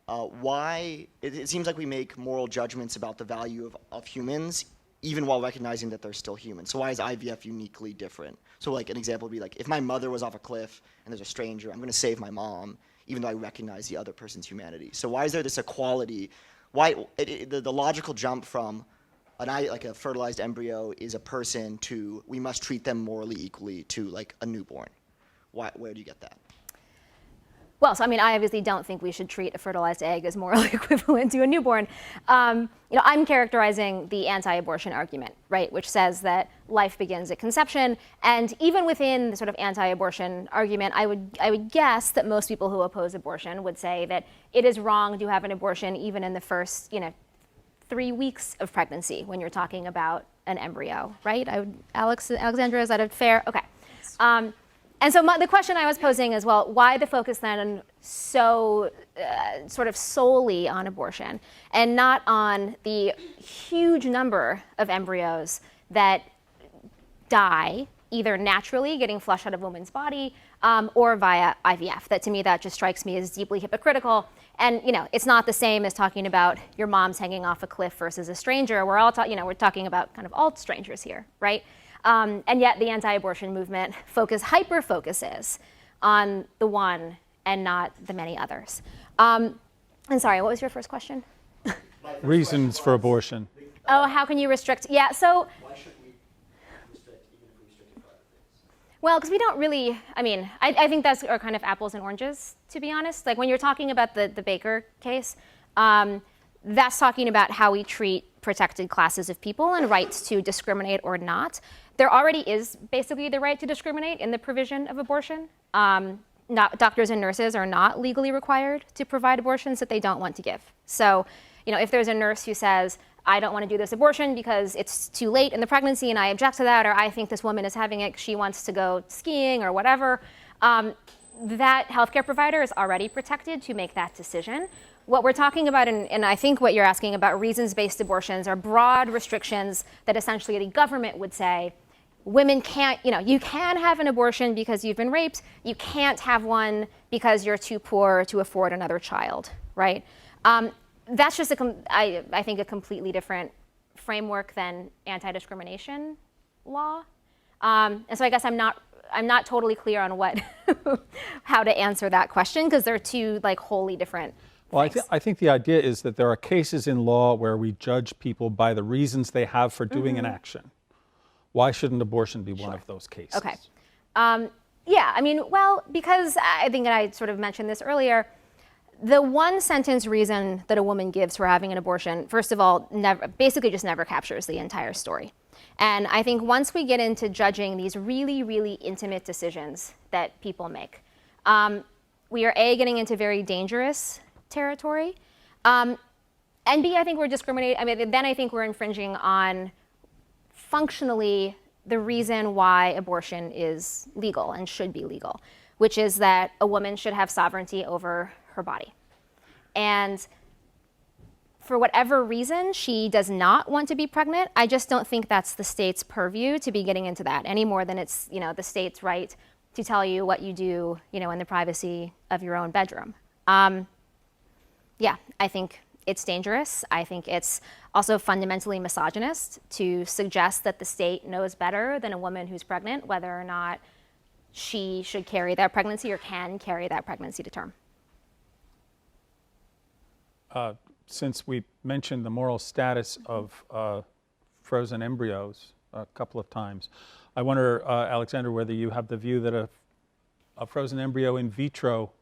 why it seems like we make moral judgments about the value of humans even while recognizing that they're still human. So why is IVF uniquely different? So like an example would be like, if my mother was off a cliff and there's a stranger, I'm going to save my mom, even though I recognize the other person's humanity. So why is there this equality? Why the logical jump from like a fertilized embryo is a person to we must treat them morally equally to like a newborn? Where do you get that? Well, so I mean, I obviously don't think we should treat a fertilized egg as morally equivalent to a newborn. I'm characterizing the anti-abortion argument, right, which says that life begins at conception. And even within the sort of anti-abortion argument, I would guess that most people who oppose abortion would say that it is wrong to have an abortion even in the first, 3 weeks of pregnancy when you're talking about an embryo, right? Alexandra, is that a fair? Okay. And so the question I was posing is, well, why the focus then so sort of solely on abortion and not on the huge number of embryos that die either naturally getting flushed out of a woman's body or via IVF? That to me, that just strikes me as deeply hypocritical. And it's not the same as talking about your mom's hanging off a cliff versus a stranger. We're all we're talking about kind of all strangers here, right? And yet the anti-abortion movement hyper focuses on the one and not the many others. And sorry, what was your first question? Reasons for abortion. Oh, how can you restrict? Yeah, so. Why shouldn't we restrict even if we restricted for other things? Well, because we don't really, I think that's are kind of apples and oranges, to be honest. Like when you're talking about the Baker case, that's talking about how we treat protected classes of people and rights to discriminate or not. There already is basically the right to discriminate in the provision of abortion. Doctors and nurses are not legally required to provide abortions that they don't want to give. So, if there's a nurse who says, I don't want to do this abortion because it's too late in the pregnancy and I object to that, or I think this woman is having it because she wants to go skiing or whatever, that healthcare provider is already protected to make that decision. What we're talking about, and I think what you're asking about reasons-based abortions, are broad restrictions that essentially the government would say, women can't, you can have an abortion because you've been raped. You can't have one because you're too poor to afford another child, right? That's just, I think, a completely different framework than anti-discrimination law. And so I guess I'm not totally clear on how to answer that question because they're two wholly different Well, I think the idea is that there are cases in law where we judge people by the reasons they have for doing an action. Why shouldn't abortion be one of those cases? Okay. Because I think I sort of mentioned this earlier, the one sentence reason that a woman gives for having an abortion, first of all, basically just never captures the entire story. And I think once we get into judging these really, really intimate decisions that people make, we are A, getting into very dangerous territory, and B, I think we're discriminating. Then I think we're infringing on functionally the reason why abortion is legal and should be legal, which is that a woman should have sovereignty over her body. And for whatever reason, she does not want to be pregnant. I just don't think that's the state's purview to be getting into that any more than it's, the state's right to tell you what you do, in the privacy of your own bedroom. I think it's dangerous. I think it's also fundamentally misogynist to suggest that the state knows better than a woman who's pregnant whether or not she should carry that pregnancy or can carry that pregnancy to term. Since we mentioned the moral status of frozen embryos a couple of times, I wonder, Alexandra, whether you have the view that a frozen embryo in vitro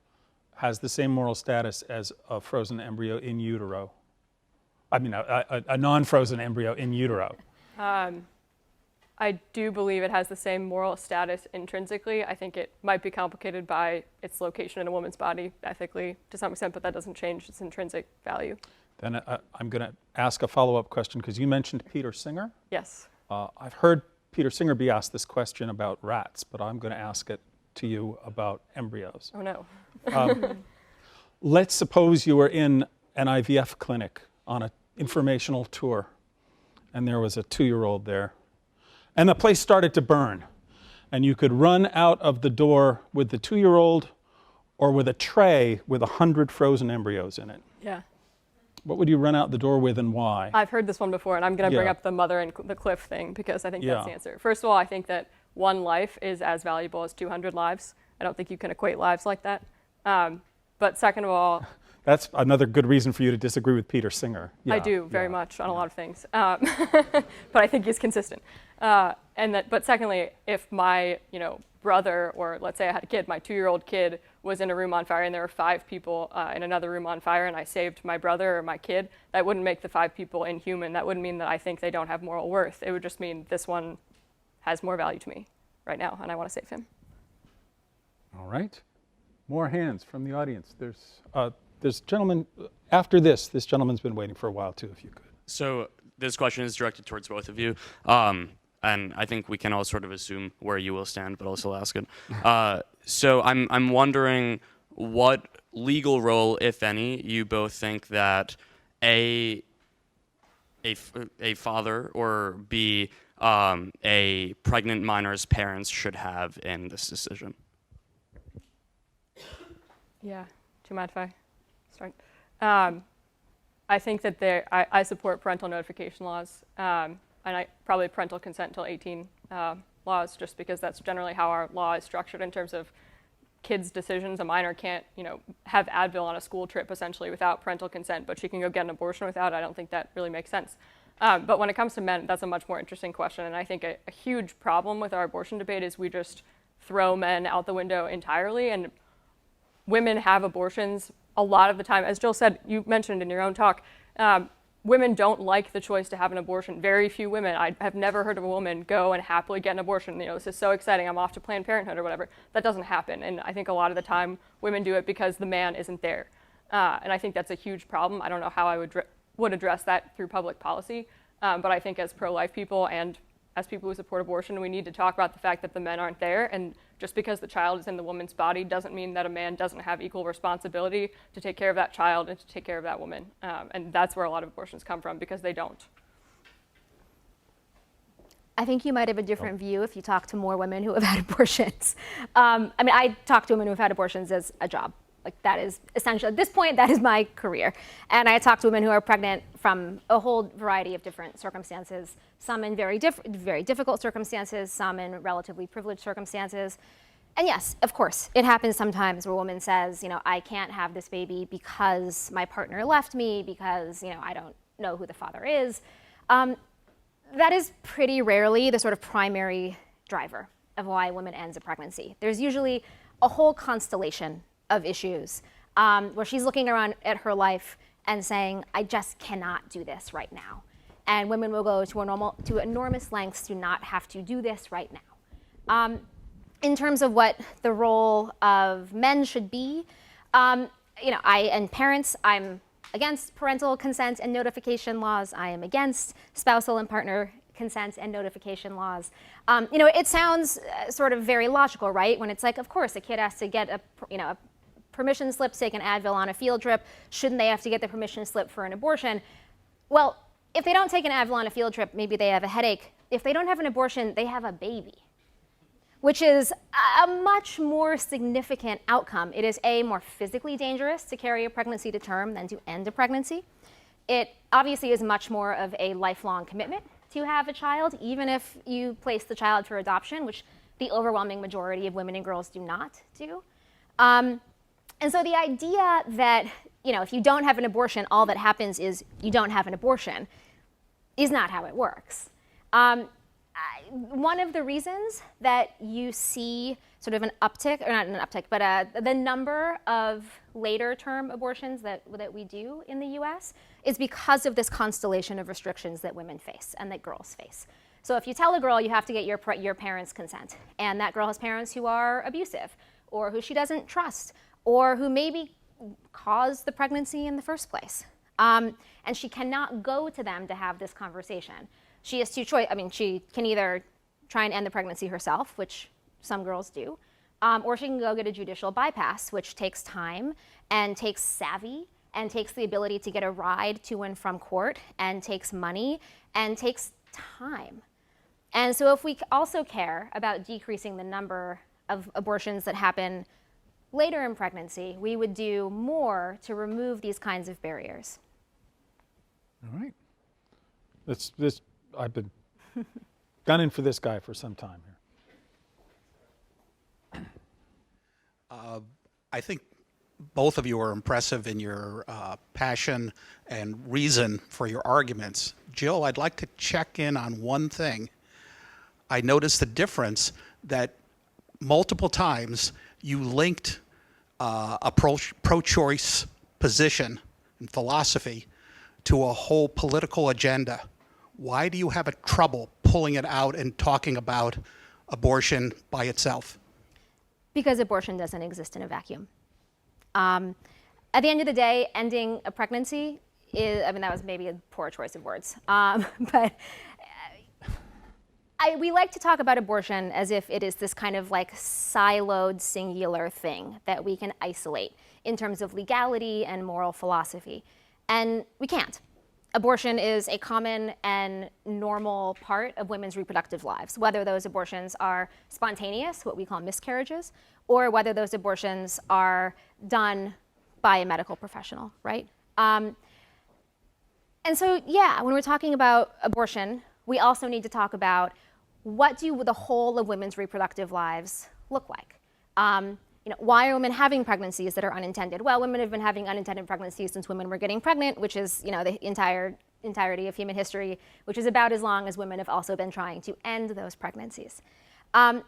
has the same moral status as a frozen embryo in utero. A non-frozen embryo in utero. I do believe it has the same moral status intrinsically. I think it might be complicated by its location in a woman's body ethically to some extent, but that doesn't change its intrinsic value. Then I'm going to ask a follow-up question because you mentioned Peter Singer. Yes. I've heard Peter Singer be asked this question about rats, but I'm going to ask it to you about embryos. Oh no. Let's suppose you were in an IVF clinic on an informational tour and there was a 2-year-old there and the place started to burn and you could run out of the door with the 2-year-old or with a tray with 100 frozen embryos in it. Yeah. What would you run out the door with and why? I've heard this one before, and I'm going to bring Yeah. up the mother and the cliff thing because I think that's Yeah. the answer. First of all, I think that one life is as valuable as 200 lives. I don't think you can equate lives like that. But second of all, That's another good reason for you to disagree with Peter Singer. I do very much on a lot of things, but I think he's consistent. But secondly, if my brother, or let's say I had a kid, my 2-year-old kid was in a room on fire and there were 5 people in another room on fire, and I saved my brother or my kid, that wouldn't make the 5 people inhuman. That wouldn't mean that I think they don't have moral worth. It would just mean this one has more value to me right now, and I want to save him. All right. More hands from the audience. There's a gentleman after this. This gentleman's been waiting for a while too, if you could. So this question is directed towards both of you. And I think we can all sort of assume where you will stand, but also ask it. So I'm wondering what legal role, if any, you both think that a father or B, a pregnant minor's parents should have in this decision. Yeah. Do you mind if I start? I think that I support parental notification laws, and probably parental consent until 18 laws, just because that's generally how our law is structured in terms of kids' decisions. A minor can't, have Advil on a school trip essentially without parental consent, but she can go get an abortion without. I don't think that really makes sense. But when it comes to men, that's a much more interesting question, and I think a huge problem with our abortion debate is we just throw men out the window entirely, and women have abortions a lot of the time. As Jill said, you mentioned in your own talk, women don't like the choice to have an abortion. Very few women. I have never heard of a woman go and happily get an abortion. This is so exciting, I'm off to Planned Parenthood or whatever. That doesn't happen. And I think a lot of the time women do it because the man isn't there. And I think that's a huge problem. I don't know how I would address that through public policy. But I think as pro-life people and as people who support abortion, we need to talk about the fact that the men aren't there. And just because the child is in the woman's body doesn't mean that a man doesn't have equal responsibility to take care of that child and to take care of that woman. And that's where a lot of abortions come from, because they don't. I think you might have a different view if you talk to more women who have had abortions. I talk to women who have had abortions as a job. Like, that is essentially, at this point, that is my career. And I talk to women who are pregnant from a whole variety of different circumstances, some in very difficult circumstances, some in relatively privileged circumstances. And yes, of course, it happens sometimes where a woman says, I can't have this baby because my partner left me, because, I don't know who the father is. That is pretty rarely the sort of primary driver of why a woman ends a pregnancy. There's usually a whole constellation of issues where she's looking around at her life and saying, I just cannot do this right now. And women will go to enormous lengths to not have to do this right now. In terms of what the role of men should be, and parents, I'm against parental consent and notification laws. I am against spousal and partner consent and notification laws. It sounds sort of very logical, right? When it's like, of course, a kid has to get a permission slip to take an Advil on a field trip. Shouldn't they have to get the permission slip for an abortion? Well, if they don't take an Advil on a field trip, maybe they have a headache. If they don't have an abortion, they have a baby, which is a much more significant outcome. It is more physically dangerous to carry a pregnancy to term than to end a pregnancy. It obviously is much more of a lifelong commitment to have a child, even if you place the child for adoption, which the overwhelming majority of women and girls do not do. And so the idea that, if you don't have an abortion, all that happens is you don't have an abortion is not how it works. One of the reasons that you see sort of an uptick, or not an uptick, but the number of later term abortions that we do in the US is because of this constellation of restrictions that women face and that girls face. So if you tell a girl you have to get your parents' consent, and that girl has parents who are abusive, or who she doesn't trust, or who maybe caused the pregnancy in the first place, and she cannot go to them to have this conversation. She has two choices. She can either try and end the pregnancy herself, which some girls do, or she can go get a judicial bypass, which takes time and takes savvy and takes the ability to get a ride to and from court and takes money and takes time. And so if we also care about decreasing the number of abortions that happen later in pregnancy, we would do more to remove these kinds of barriers. All right. I've been gunning for this guy for some time here. I think both of you are impressive in your passion and reason for your arguments. Jill, I'd like to check in on one thing. I noticed the difference that multiple times you linked a pro-choice position and philosophy to a whole political agenda. Why do you have a trouble pulling it out and talking about abortion by itself? Because abortion doesn't exist in a vacuum. At the end of the day, ending a pregnancy is, I mean, that was maybe a poor choice of words, but we like to talk about abortion as if it is this kind of like siloed, singular thing that we can isolate in terms of legality and moral philosophy. And we can't. Abortion is a common and normal part of women's reproductive lives, whether those abortions are spontaneous, what we call miscarriages, or whether those abortions are done by a medical professional, right? And so, yeah, when we're talking about abortion, we also need to talk about what do the whole of women's reproductive lives look like? Why are women having pregnancies that are unintended? Well, women have been having unintended pregnancies since women were getting pregnant, which is, the entirety of human history, which is about as long as women have also been trying to end those pregnancies. And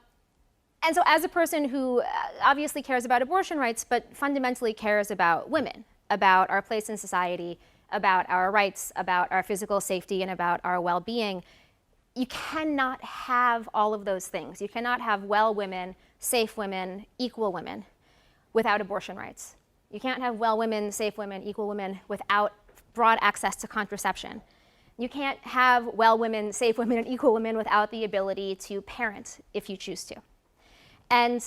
so as a person who obviously cares about abortion rights, but fundamentally cares about women, about our place in society, about our rights, about our physical safety, and about our well-being, you cannot have all of those things. You cannot have well women, safe women, equal women without abortion rights. You can't have well women, safe women, equal women without broad access to contraception. You can't have well women, safe women, and equal women without the ability to parent if you choose to. And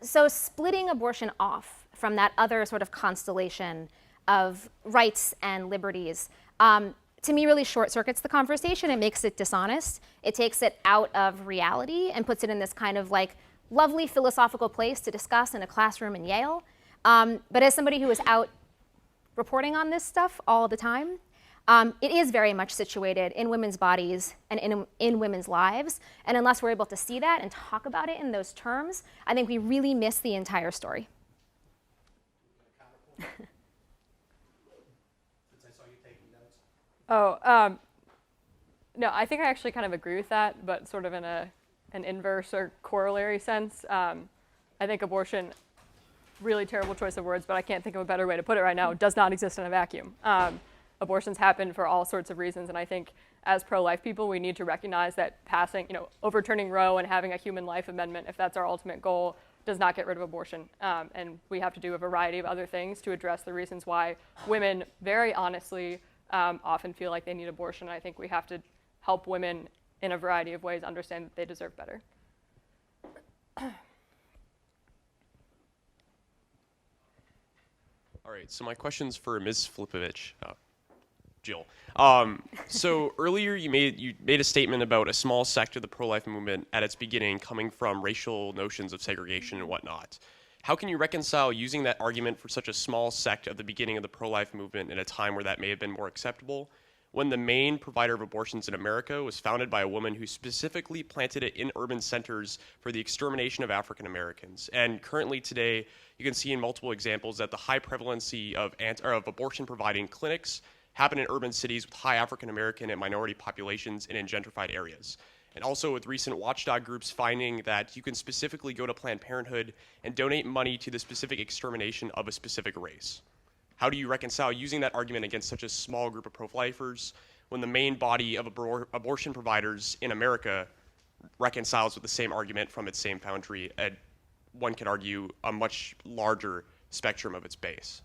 so splitting abortion off from that other sort of constellation of rights and liberties, to me, really short circuits the conversation. It makes it dishonest. It takes it out of reality and puts it in this kind of like lovely philosophical place to discuss in a classroom in Yale. But as somebody who is out reporting on this stuff all the time, it is very much situated in women's bodies and in women's lives. And unless we're able to see that and talk about it in those terms, I think we really miss the entire story. No, I think I actually kind of agree with that, but sort of in an inverse or corollary sense. I think abortion, really terrible choice of words, but I can't think of a better way to put it right now, does not exist in a vacuum. Abortions happen for all sorts of reasons, and I think as pro-life people, we need to recognize that overturning Roe and having a human life amendment, if that's our ultimate goal, does not get rid of abortion. And we have to do a variety of other things to address the reasons why women, very honestly, often feel like they need abortion. I think we have to help women in a variety of ways understand that they deserve better. All right, so my question's for Ms. Filipovic, Jill. So earlier you made a statement about a small sect of the pro-life movement at its beginning coming from racial notions of segregation and whatnot. How can you reconcile using that argument for such a small sect of the beginning of the pro-life movement in a time where that may have been more acceptable, when the main provider of abortions in America was founded by a woman who specifically planted it in urban centers for the extermination of African Americans? And currently today, you can see in multiple examples that the high prevalency of abortion-providing clinics happen in urban cities with high African American and minority populations and in gentrified areas. And also with recent watchdog groups finding that you can specifically go to Planned Parenthood and donate money to the specific extermination of a specific race. How do you reconcile using that argument against such a small group of pro-lifers when the main body of abortion providers in America reconciles with the same argument from its same foundry at, one could argue, a much larger spectrum of its base?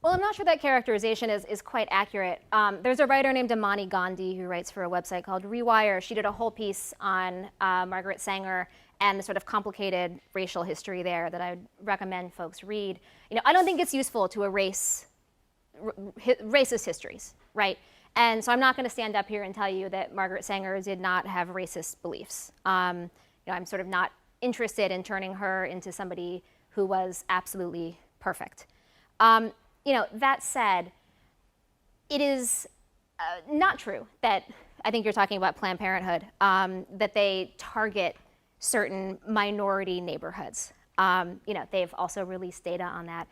Well, I'm not sure that characterization is quite accurate. There's a writer named Amani Gandhi who writes for a website called Rewire. She did a whole piece on Margaret Sanger and the sort of complicated racial history there that I would recommend folks read. I don't think it's useful to erase racist histories, right? And so I'm not going to stand up here and tell you that Margaret Sanger did not have racist beliefs. I'm sort of not interested in turning her into somebody who was absolutely perfect. That said, it is Not true. That I think you're talking about Planned Parenthood, that they target certain minority neighborhoods. They've also released data on that.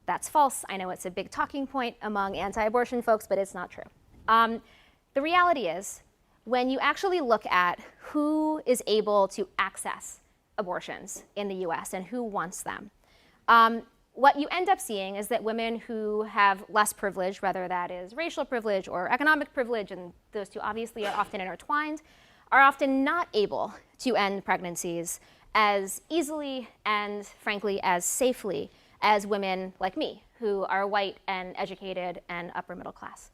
That's false. I know it's a big talking point among anti-abortion folks, but it's not true. The reality is, when you actually look at who is able to access abortions in the US and who wants them, what you end up seeing is that women who have less privilege, whether that is racial privilege or economic privilege, and those two obviously are often intertwined, are often not able to end pregnancies as easily and, frankly, as safely as women like me, who are white and educated and upper middle class.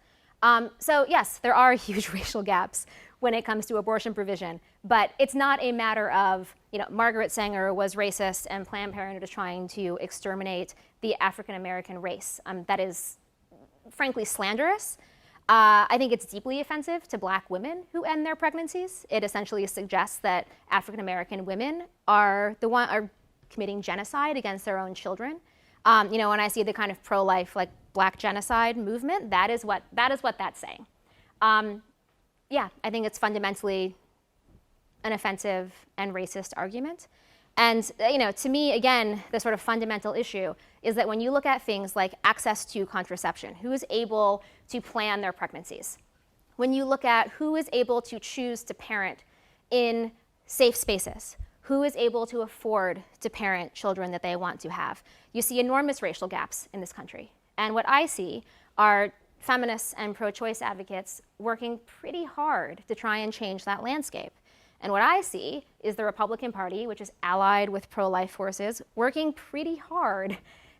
So yes, there are huge racial gaps when it comes to abortion provision, but it's not a matter of, Margaret Sanger was racist and Planned Parenthood is trying to exterminate the African American race. That is, frankly, slanderous. I think it's deeply offensive to black women who end their pregnancies. It essentially suggests that African American women are committing genocide against their own children. When I see the kind of pro-life, like black genocide movement, that is what that's saying. Yeah, I think it's fundamentally an offensive and racist argument. And to me, again, the sort of fundamental issue is that when you look at things like access to contraception, who is able to plan their pregnancies, when you look at who is able to choose to parent in safe spaces, who is able to afford to parent children that they want to have, you see enormous racial gaps in this country. And what I see are feminists and pro-choice advocates working pretty hard to try and change that landscape. And what I see is the Republican Party, which is allied with pro-life forces, working pretty hard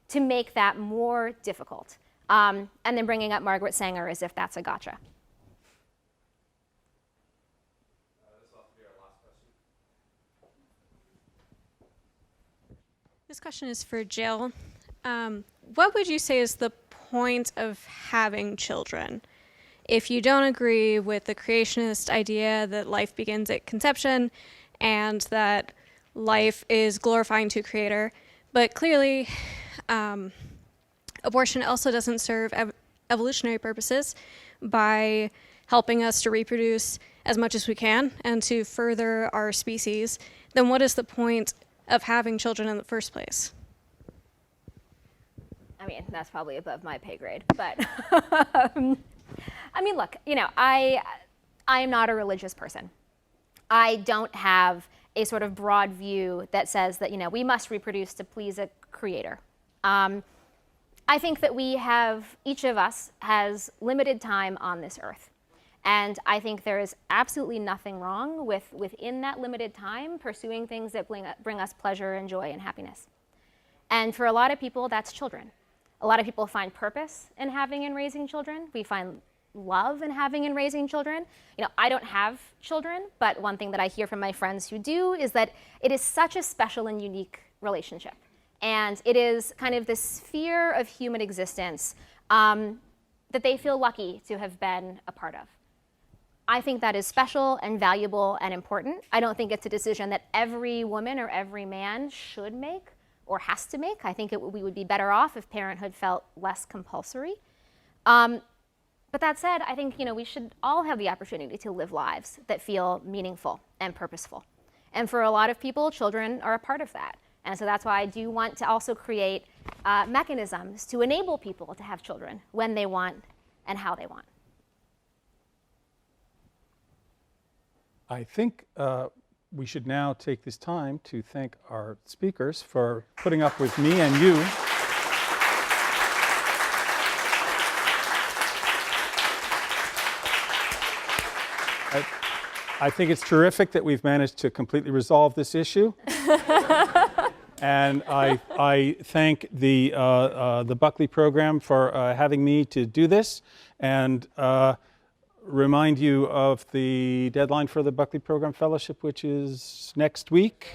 to make that more difficult. And then bringing up Margaret Sanger as if that's a gotcha. This question is for Jill. What would you say is the point of having children? If you don't agree with the creationist idea that life begins at conception and that life is glorifying to Creator, but clearly abortion also doesn't serve evolutionary purposes by helping us to reproduce as much as we can and to further our species, then what is the point of having children in the first place? I mean, that's probably above my pay grade, but I mean, look, I am not a religious person. I don't have a sort of broad view that says that, we must reproduce to please a creator. I think that each of us has limited time on this earth. And I think there is absolutely nothing wrong within that limited time, pursuing things that bring us pleasure and joy and happiness. And for a lot of people, that's children. A lot of people find purpose in having and raising children. We find love in having and raising children. I don't have children, but one thing that I hear from my friends who do is that it is such a special and unique relationship. And it is kind of this sphere of human existence that they feel lucky to have been a part of. I think that is special and valuable and important. I don't think it's a decision that every woman or every man should make or has to make. I think we would be better off if parenthood felt less compulsory. But that said, I think we should all have the opportunity to live lives that feel meaningful and purposeful. And for a lot of people, children are a part of that. And so that's why I do want to also create mechanisms to enable people to have children when they want and how they want. I think we should now take this time to thank our speakers for putting up with me and you. I think it's terrific that we've managed to completely resolve this issue. And I thank the Buckley program for having me to do this, and remind you of the deadline for the Buckley Program Fellowship, which is next week.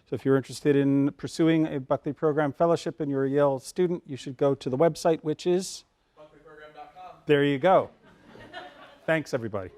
So if you're interested in pursuing a Buckley Program Fellowship and you're a Yale student, you should go to the website, which is buckleyprogram.com. There you go. Thanks, everybody.